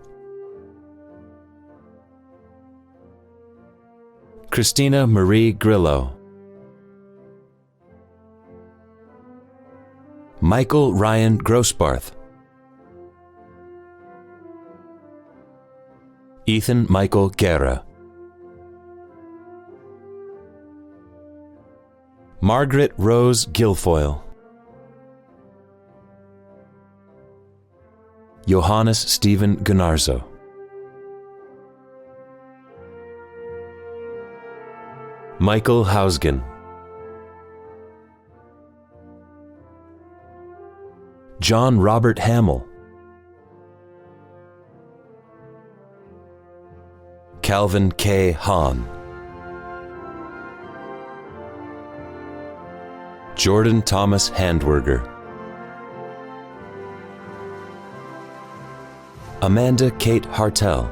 Christina Marie Grillo. Michael Ryan Grossbarth. Ethan Michael Guerra. Margaret Rose Guilfoyle. Johannes Stephen Gunarzo. Michael Hausgen. John Robert Hamill. Calvin K. Hahn. Jordan Thomas Handwerger. Amanda Kate Hartel.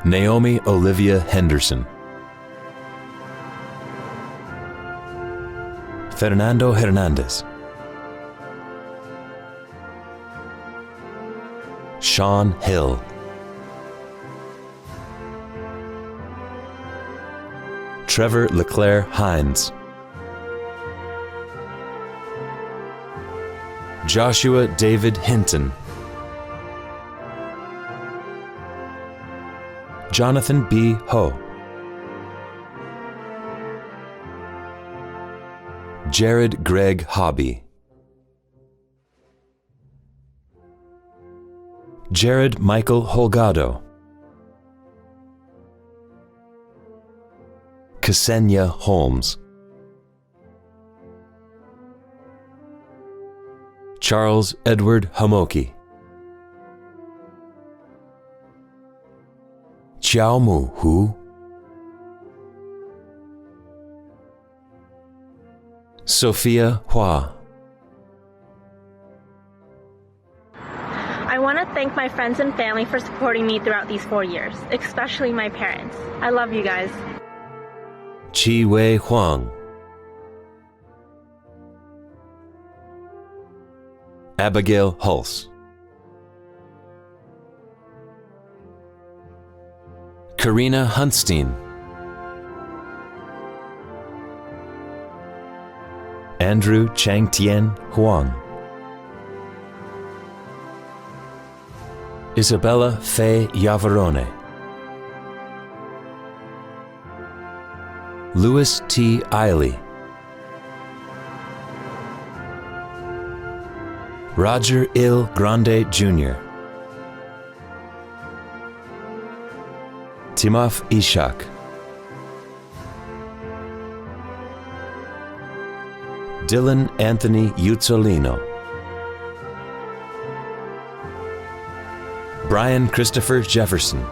Naomi Olivia Henderson. Fernando Hernandez. Sean Hill. Trevor Leclerc Hines. Joshua David Hinton. Jonathan B. Ho. Jared Greg Hobby. Jared Michael Holgado. Ksenia Holmes. Charles Edward Hamoki. Chiaomu Hu. Sophia Hua. I want to thank my friends and family for supporting me throughout these 4 years, especially my parents. I love you guys. Chi Wei Huang. Abigail Hulse. Karina Hunstein. Andrew Changtian Huang, Isabella Faye Yavarone, Louis T. Eiley, Roger Il Grande Jr., Timofey Ishak, Dylan Anthony Uzzolino, Brian Christopher Jefferson,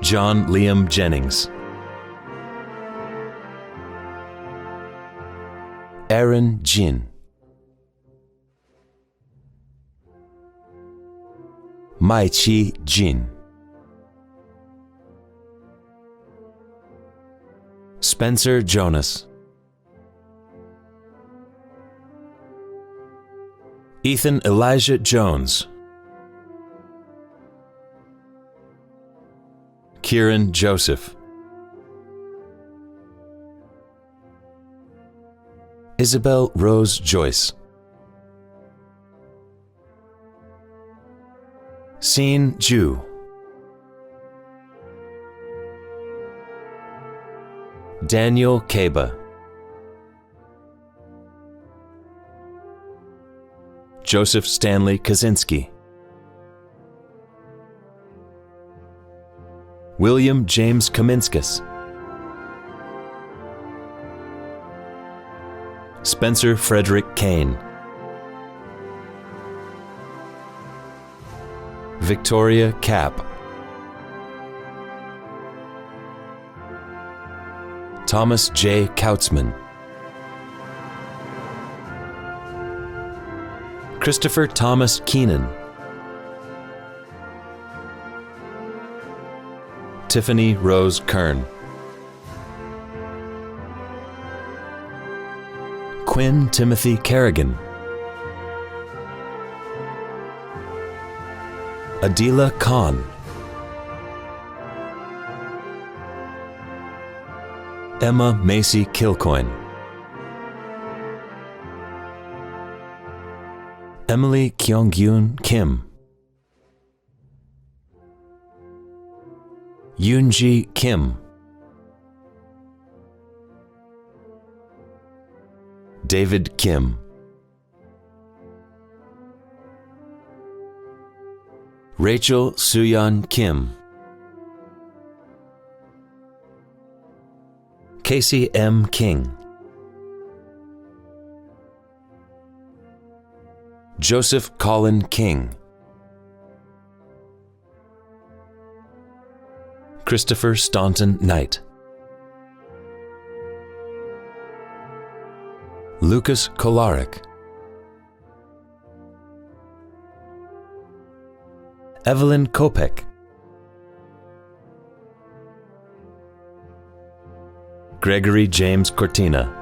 John Liam Jennings, Aaron Jin, Mai Chi Jin, Spencer Jonas, Ethan Elijah Jones, Kieran Joseph, Isabel Rose Joyce, Seen Ju, Daniel Kaba, Joseph Stanley Kaczynski, William James Kaminskis, Spencer Frederick Kane, Victoria Kapp, Thomas J. Kautzman, Christopher Thomas Keenan, Tiffany Rose Kern, Quinn Timothy Kerrigan, Adila Khan, Emma Macy Kilcoyne, Emily Kyungyoon Kim, Yoonji Kim, David Kim, Rachel Suyeon Kim, Casey M. King, Joseph Colin King, Christopher Staunton Knight, Lucas Kolarek, Evelyn Kopek, Gregory James Cortina,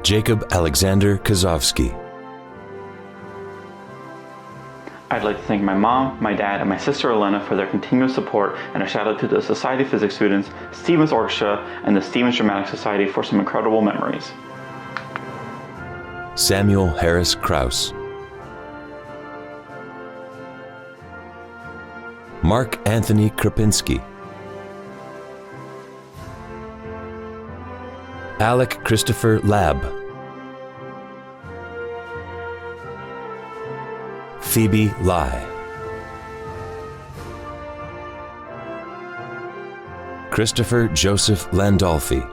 Jacob Alexander Kozovsky. I'd like to thank my mom, my dad, and my sister Elena for their continuous support, and a shout out to the Society of Physics students, Stevens Orchestra, and the Stevens Dramatic Society for some incredible memories. Samuel Harris Krause, Mark Anthony Krapinski, Alec Christopher Labb, Phoebe Lai, Christopher Joseph Landolfi,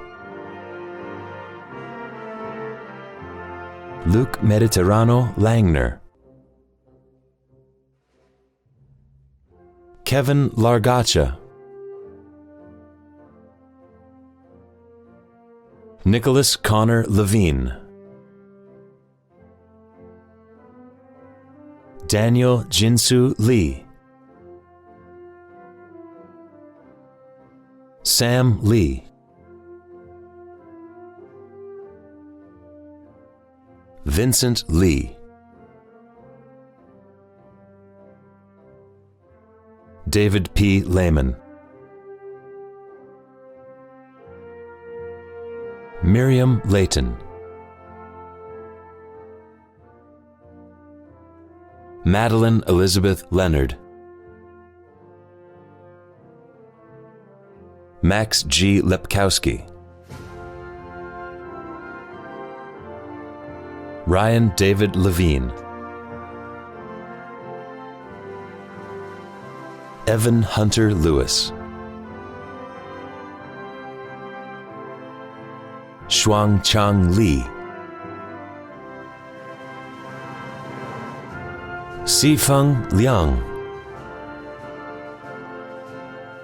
Luke Mediterrano Langner, Kevin Largacha, Nicholas Connor Levine, Daniel Jinsu Lee, Sam Lee, Vincent Lee, David P. Lehman, Miriam Layton, Madeline Elizabeth Leonard, Max G. Lepkowski, Ryan David Levine, Evan Hunter Lewis, Shuang Chang Li, Sifeng Liang.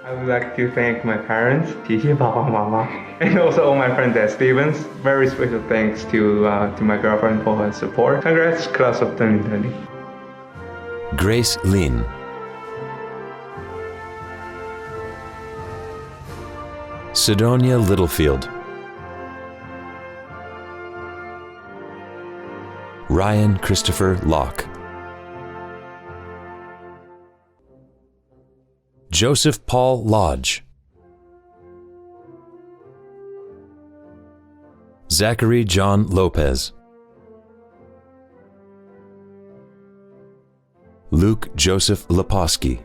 I would like to thank my parents, Titi, Papa, Mama, and also all my friends at Stevens. Very special thanks to my girlfriend for her support. Congrats, class of 2020. Grace Lin, Sidonia Littlefield, Ryan Christopher Locke, Joseph Paul Lodge, Zachary John Lopez, Luke Joseph Leposki,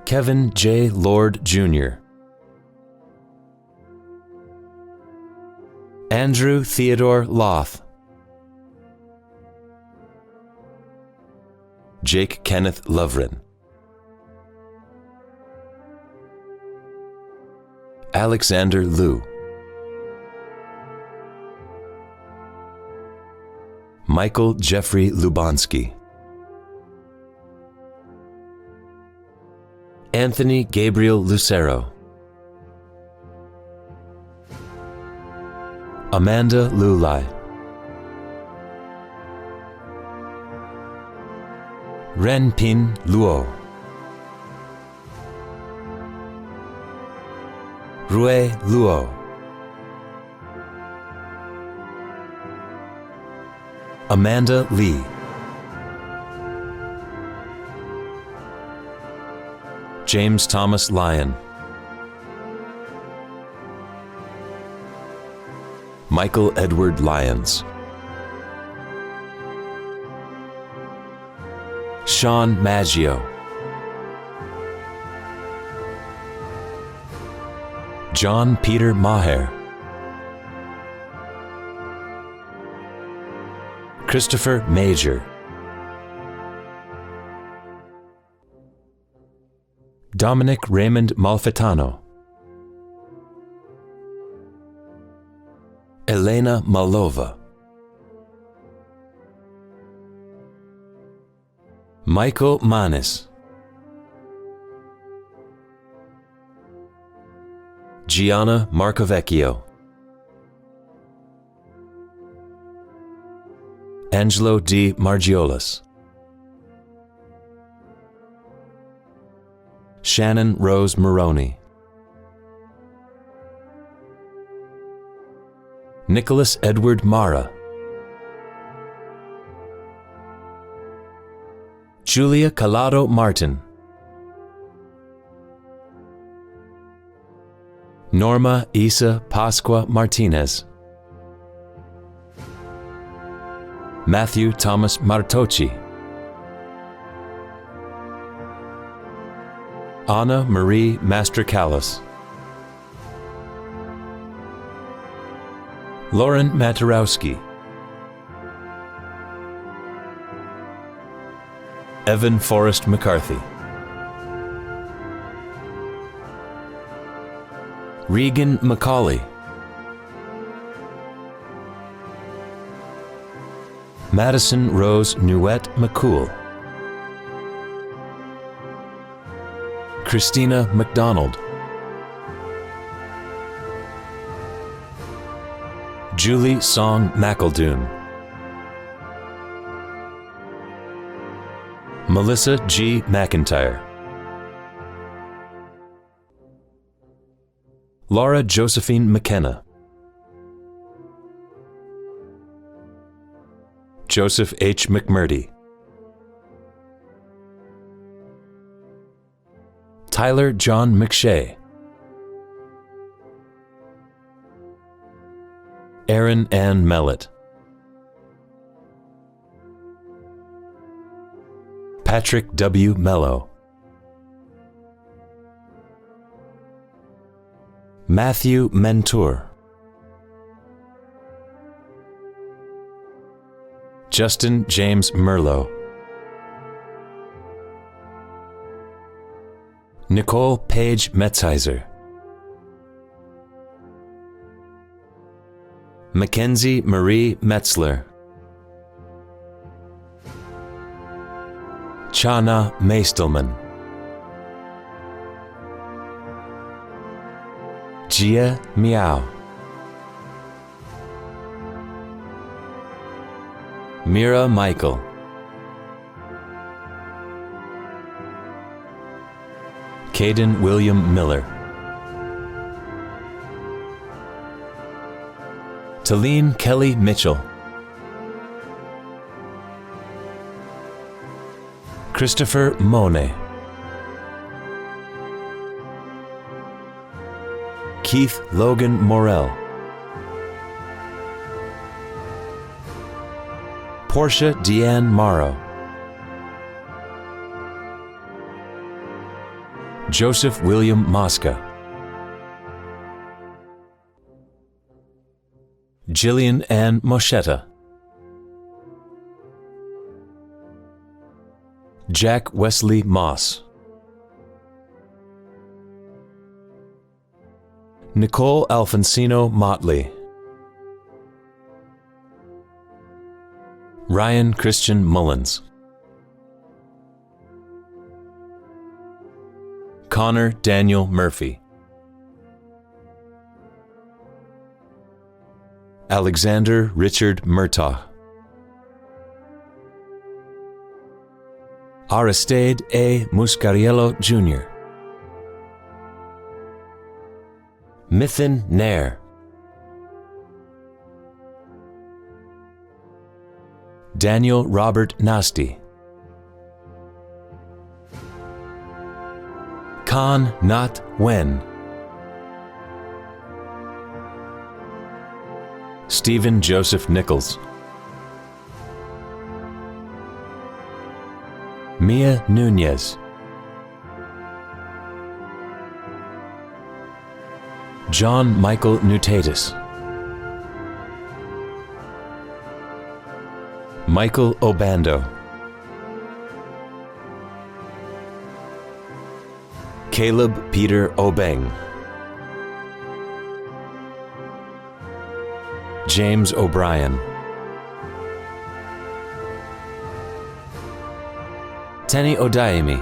Kevin J. Lord Jr., Andrew Theodore Loth, Jake Kenneth Lovren, Alexander Liu, Michael Jeffrey Lubansky, Anthony Gabriel Lucero, Amanda Lulai, Renpin Luo, Rue Luo, Amanda Lee, James Thomas Lyon, Michael Edward Lyons, Sean Maggio, John Peter Maher, Christopher Major, Dominic Raymond Malfitano, Elena Malova, Michael Manis, Gianna Marcovecchio, Angelo D. Margiolis, Shannon Rose Maroney, Nicholas Edward Mara, Julia Calado Martin, Norma Isa Pasqua Martinez, Matthew Thomas Martocci, Anna Marie Mastercalis, Lauren Maturowski, Evan Forrest McCarthy, Regan McCauley, Madison Rose Nuette McCool, Christina McDonald, Julie Song McEldoon, Melissa G. McIntyre, Laura Josephine McKenna, Joseph H. McMurdy, Tyler John McShay, Erin Ann Mellett. Patrick W. Mello. Matthew Mentour. Justin James Merlot. Nicole Paige Metzheiser. Mackenzie Marie Metzler. Chana Maestelman. Jia Miao. Mira Michael. Caden William Miller. Talene Kelly Mitchell. Christopher Monet. Keith Logan Morell. Portia Deanne Morrow. Joseph William Mosca. Jillian Ann Moschetta. Jack Wesley Moss. Nicole Alfonsino Motley. Ryan Christian Mullins. Connor Daniel Murphy. Alexander Richard Murtaugh. Aristide A. Muscariello Jr. Mithin Nair. Daniel Robert Nasty. Khan Not Wen. Stephen Joseph Nichols. Mia Nunez. John Michael Nutatis. Michael Obando. Caleb Peter Obeng. James O'Brien. Tenny Odaimi.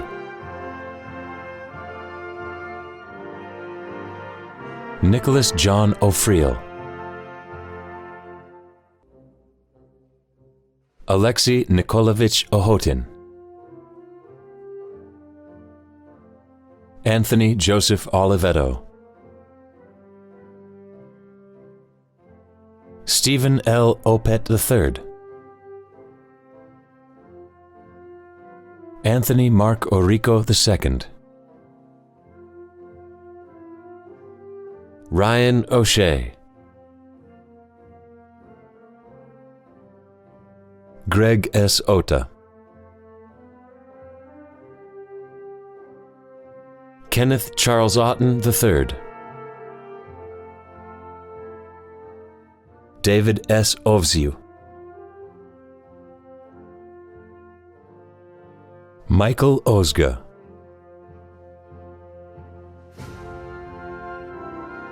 Nicholas John O'Friel. Alexei Nikolovich Ohotin. Anthony Joseph Oliveto. Stephen L. Opet III. Anthony Mark Orico II. Ryan O'Shea. Greg S. Ota. Kenneth Charles Otten III. David S. Ovziu. Michael Ozga.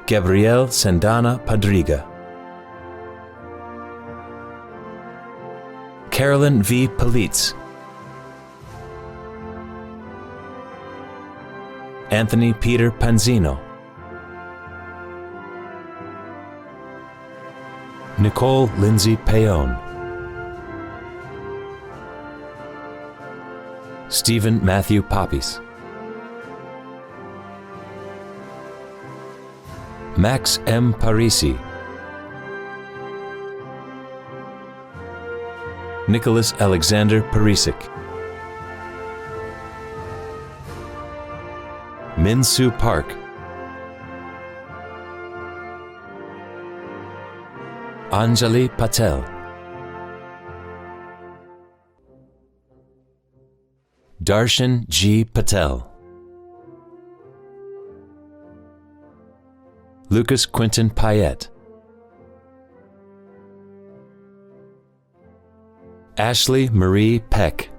Gabrielle Sendana Padriga. Carolyn V. Palitz. Anthony Peter Panzino. Nicole Lindsay Payon. Stephen Matthew Poppies. Max M. Parisi. Nicholas Alexander Parisic. Min-Soo Park. Anjali Patel, Darshan G. Patel, Lucas Quinton Payette, Ashley Marie Peck,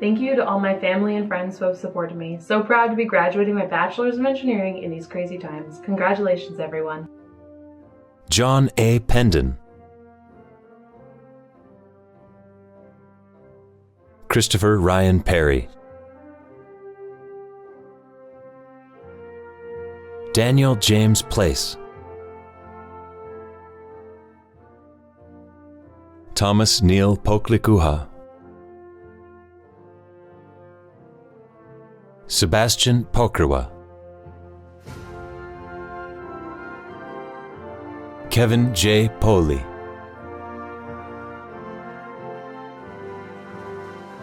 Thank you to all my family and friends who have supported me. So proud to be graduating my Bachelor's of Engineering in these crazy times. Congratulations, everyone. John A. Pendon, Christopher Ryan Perry, Daniel James Place, Thomas Neil Poklikuha, Sebastian Pokerwa, Kevin J. Poli,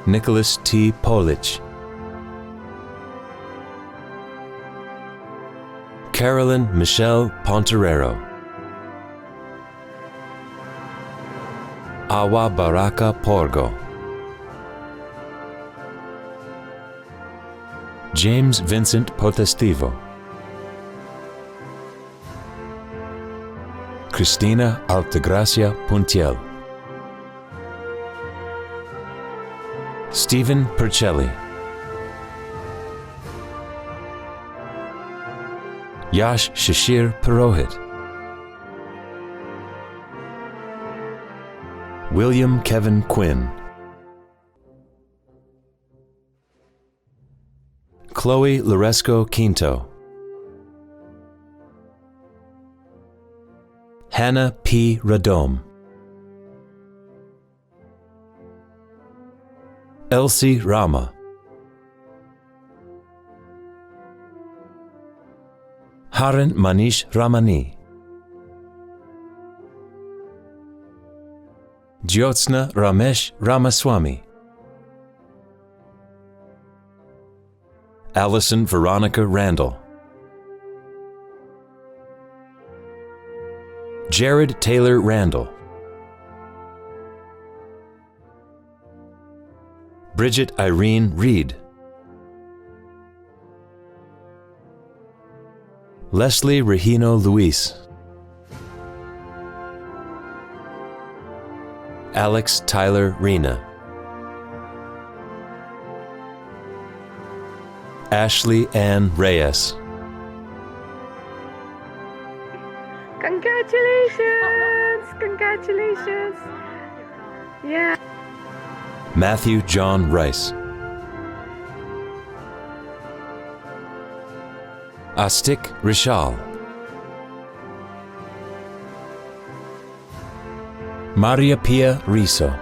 Nicholas T. Polich, Carolyn Michelle Ponterero, Awa Baraka Porgo, James Vincent Potestivo, Cristina Altagracia Puntiel, Stephen Percelli, Yash Shashir Purohit, William Kevin Quinn, Chloe Loresco Quinto, Hannah P. Radom, Elsie Rama, Haran Manish Ramani, Jyotsna Ramesh Ramaswamy, Allison Veronica Randall, Jared Taylor Randall, Bridget Irene Reed, Leslie Regino Luis, Alex Tyler Rena, Ashley Ann Reyes, Congratulations! Congratulations! Yeah. Matthew John Rice, Astik Rishal, Maria Pia Riso,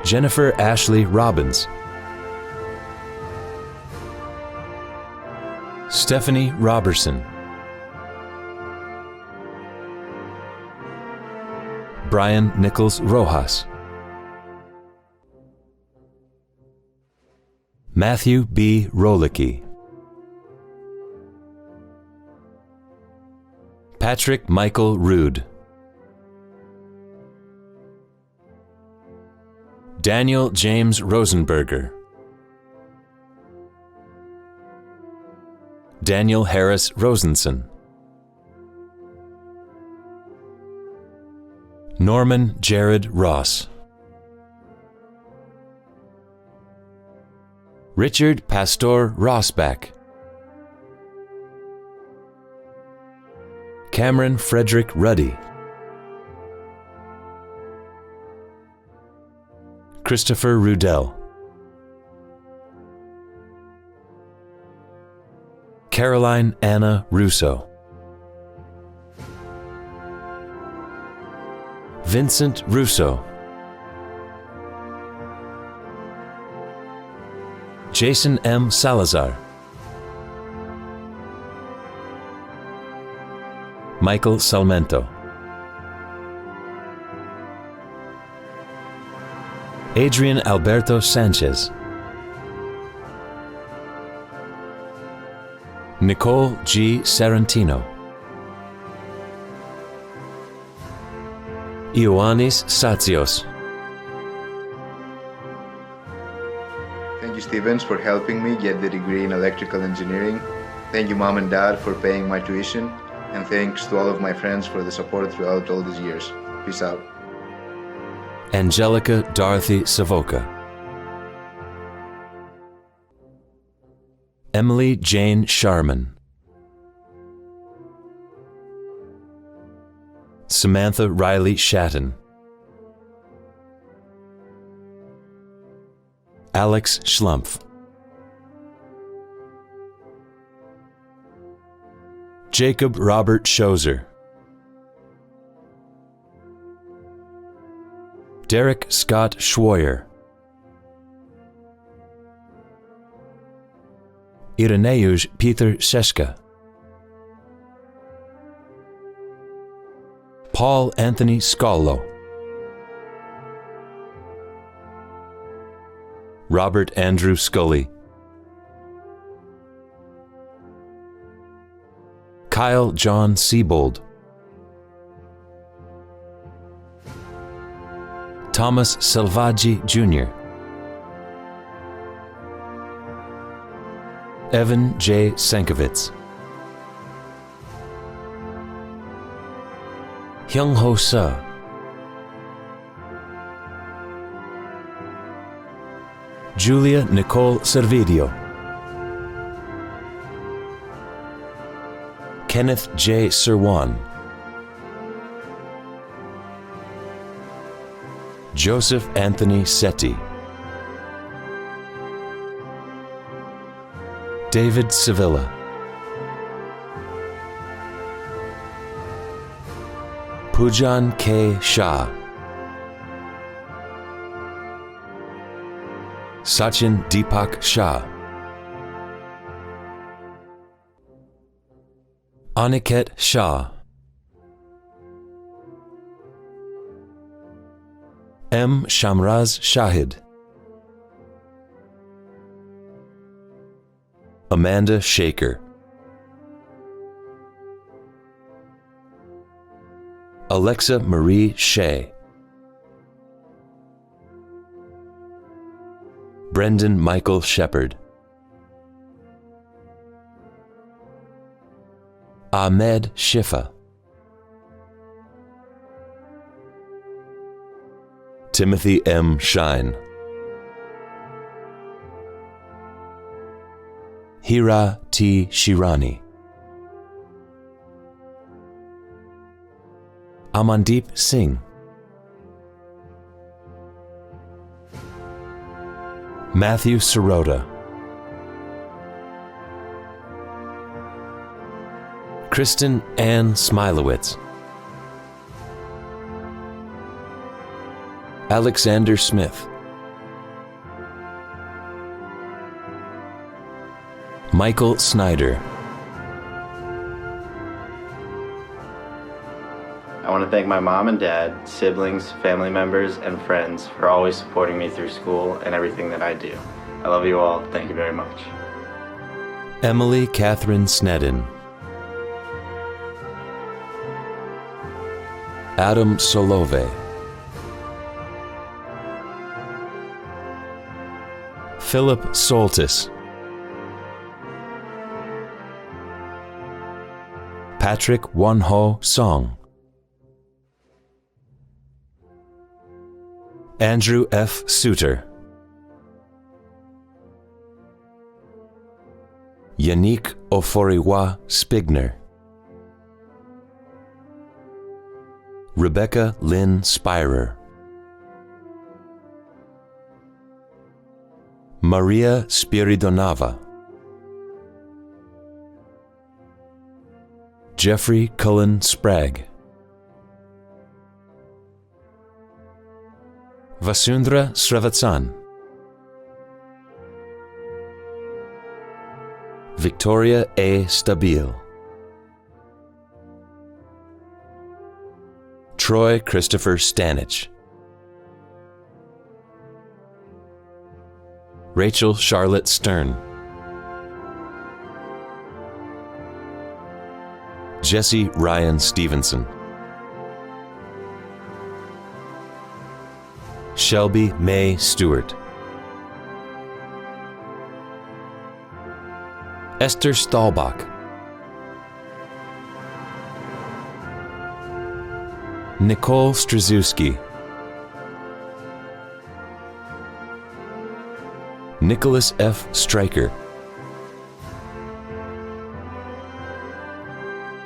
Jennifer Ashley Robbins, Stephanie Robertson, Brian Nichols Rojas, Matthew B. Rolicki, Patrick Michael Rude, Daniel James Rosenberger, Daniel Harris Rosenson, Norman Jared Ross, Richard Pastor Rossback, Cameron Frederick Ruddy, Christopher Rudell, Caroline Anna Russo, Vincent Russo, Jason M. Salazar, Michael Salmento, Adrian Alberto Sanchez, Nicole G. Sarantino, Ioannis Satsios, Thank you, Stevens, for helping me get the degree in electrical engineering. Thank you, Mom and Dad, for paying my tuition. And thanks to all of my friends for the support throughout all these years. Peace out. Angelica Dorothy Savoca, Emily Jane Sharman, Samantha Riley Shatton, Alex Schlumpf, Jacob Robert Schozer, Derek Scott Schwoyer, Ireneusz Peter Szeszka, Paul Anthony Scollo, Robert Andrew Scully, Kyle John Siebold, Thomas Selvaggi Jr., Evan J. Sankovitz, Hyung Ho Suh, Julia Nicole Servideo, Kenneth J. Sirwan, Joseph Anthony Setti, David Sevilla, Pujan K. Shah, Sachin Deepak Shah, Aniket Shah, M. Shamraz Shahid, Amanda Shaker, Alexa Marie Shea, Brendan Michael Shepard, Ahmed Shifa, Timothy M. Shine, Hira T. Shirani, Amandeep Singh, Matthew Sirota, Kristen Ann Smilowitz, Alexander Smith, Michael Snyder. I want to thank my mom and dad, siblings, family members, and friends for always supporting me through school and everything that I do. I love you all. Thank you very much. Emily Catherine Snedden, Adam Solove, Philip Soltis, Patrick Wonho Song, Andrew F. Suter, Yannick Oforiwa Spigner, Rebecca Lynn Spirer, Maria Spiridonava, Jeffrey Cullen Sprague, Vasundra Srevatsan, Victoria A. Stabile, Troy Christopher Stanich, Rachel Charlotte Stern, Jesse Ryan Stevenson. Shelby Mae Stewart. Esther Stahlbach. Nicole Straszewski. Nicholas F. Stryker.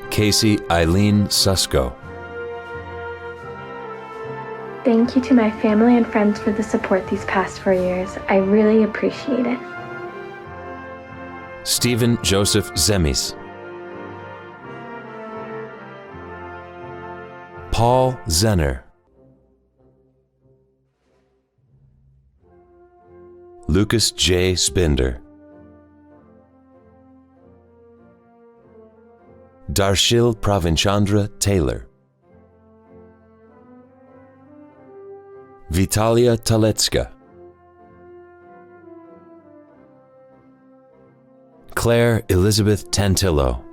Casey Eileen Susko. Thank you to my family and friends for the support these past 4 years. I really appreciate it. Stephen Joseph Zemis. Paul Zenner. Lucas J. Spinder. Darshil Pravinchandra Taylor. Vitalia Taletska. Claire Elizabeth Tantillo.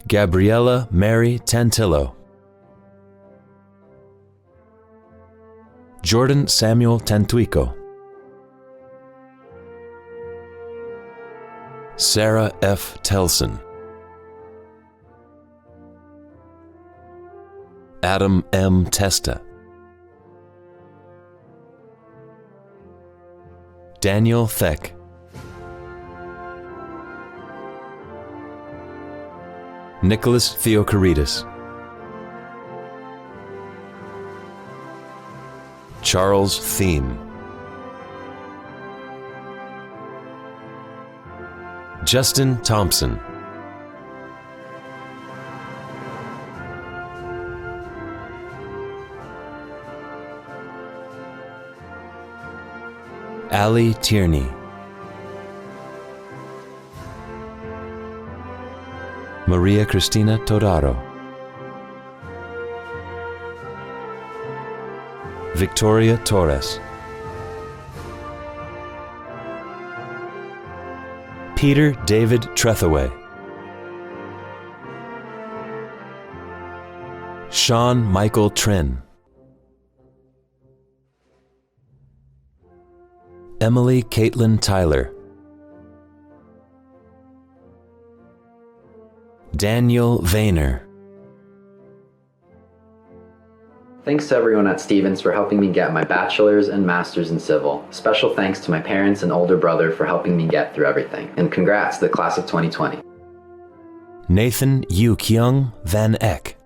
Gabriella Mary Tantillo. Jordan Samuel Tantuico. Sarah F. Telson. Adam M. Testa. Daniel Theck. Nicholas Theocaridis. Charles Thiem. Justin Thompson. Allie Tierney. Maria Cristina Todaro. Victoria Torres. Peter David Trethaway. Sean Michael Trin. Emily Caitlin Tyler. Daniel Vayner. Thanks to everyone at Stevens for helping me get my bachelor's and master's in civil. Special thanks to my parents and older brother for helping me get through everything. And congrats to the class of 2020. Nathan Yu Kyung Van Eck.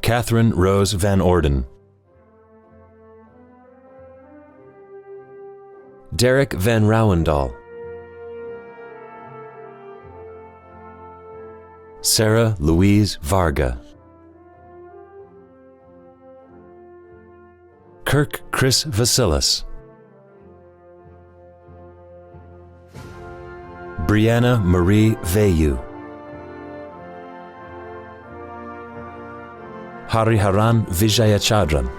Catherine Rose Van Orden. Derek Van Rouwendaal. Sarah Louise Varga. Kirk Chris Vasilis. Brianna Marie Veyu. Hariharan Vijayachadran.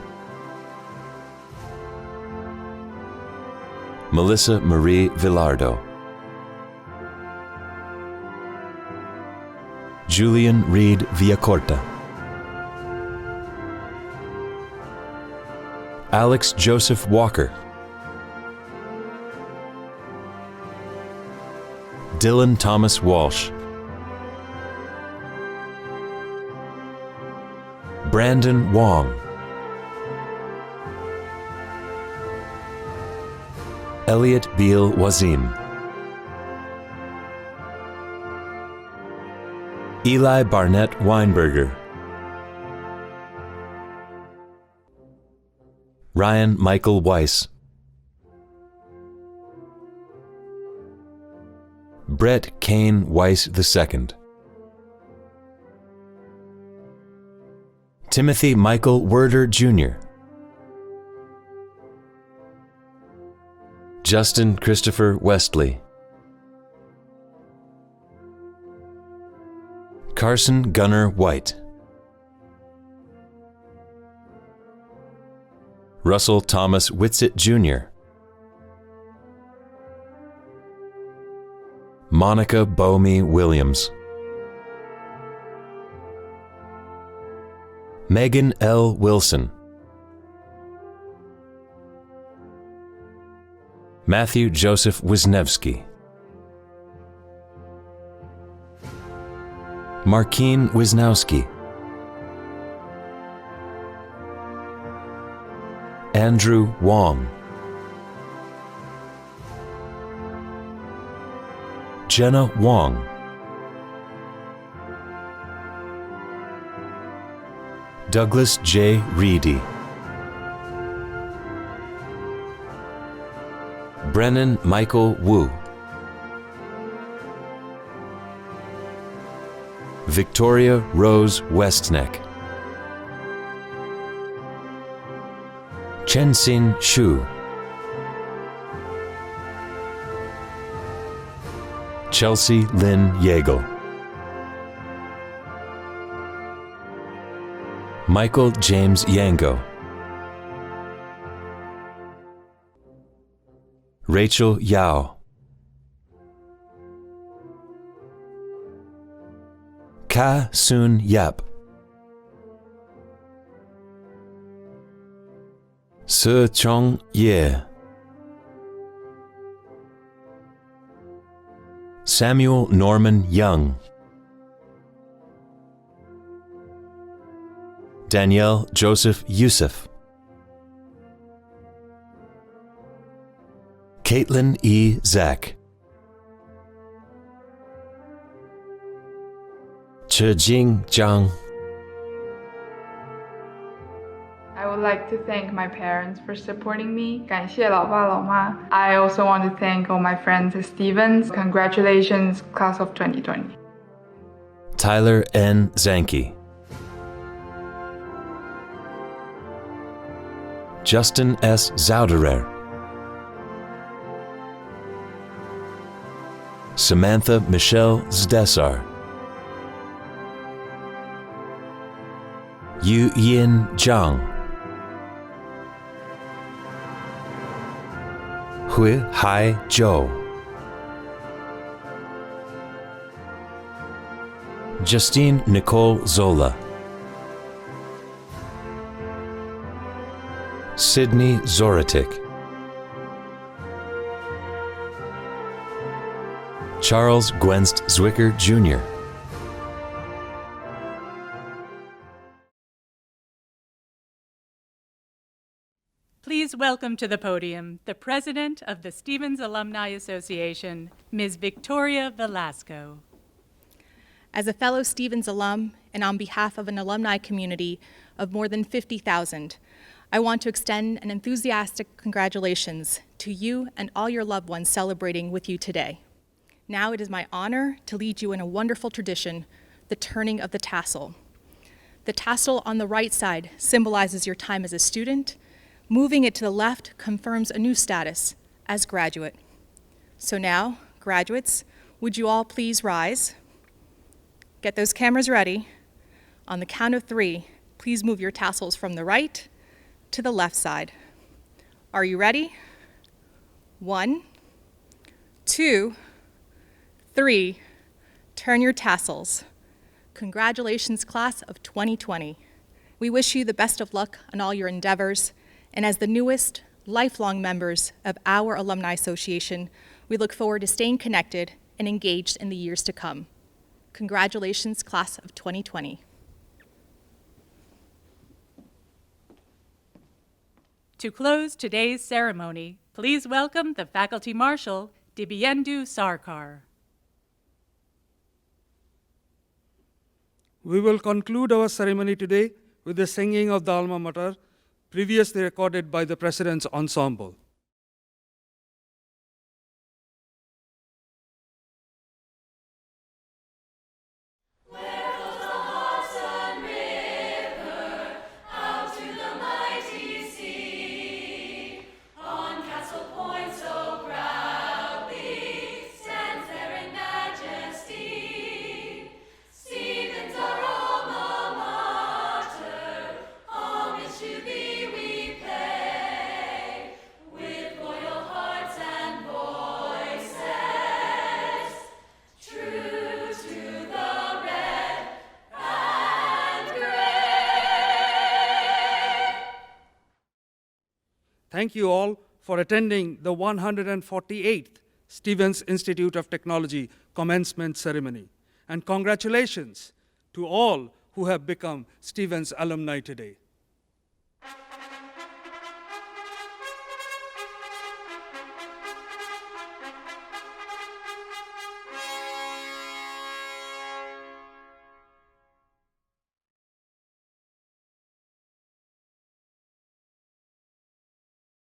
Melissa Marie Villardo. Julian Reed Villacorta. Alex Joseph Walker. Dylan Thomas Walsh. Brandon Wong. Elliot Beal Wazim. Eli Barnett Weinberger. Ryan Michael Weiss. Brett Kane Weiss II. Timothy Michael Werder Jr. Justin Christopher Westley. Carson Gunnar White. Russell Thomas Whitsitt Jr. Monica Bomi Williams. Megan L. Wilson. Matthew Joseph Wisniewski. Markeen Wisnowski. Andrew Wong. Jenna Wong. Douglas J. Reedy. Brennan Michael Wu. Victoria Rose Westneck. Chen-Sin Shu. Chelsea Lynn Yeagle. Michael James Yango. Rachel Yao. Ka Soon Yap. Se Chong Ye. Samuel Norman Young. Danielle Joseph Youssef. Caitlin E. Zach. Chejing Zhang. I would like to thank my parents for supporting me. 感谢老爸老妈. I also want to thank all my friends at Stevens. Congratulations, class of 2020. Tyler N. Zanke. Justin S. Zauderer. Samantha Michelle Zdesar. Yu Yin Zhang. Hui Hai Zhou. Justine Nicole Zola. Sydney Zorotic. Charles Gwenst Zwicker Jr. Please welcome to the podium the president of the Stevens Alumni Association, Ms. Victoria Velasco. As a fellow Stevens alum and on behalf of an alumni community of more than 50,000, I want to extend an enthusiastic congratulations to you and all your loved ones celebrating with you today. Now it is my honor to lead you in a wonderful tradition, the turning of the tassel. The tassel on the right side symbolizes your time as a student. Moving it to the left confirms a new status as graduate. So now, graduates, would you all please rise? Get those cameras ready. On the count of 3, please move your tassels from the right to the left side. Are you ready? 1, 2, 3, turn your tassels. Congratulations, class of 2020. We wish you the best of luck on all your endeavors, and as the newest, lifelong members of our Alumni Association, we look forward to staying connected and engaged in the years to come. Congratulations, class of 2020. To close today's ceremony, please welcome the Faculty Marshal, Dibiyendu Sarkar. We will conclude our ceremony today with the singing of the Alma Mater, previously recorded by the President's Ensemble. We Thank you all for attending the 148th Stevens Institute of Technology commencement ceremony. And congratulations to all who have become Stevens alumni today.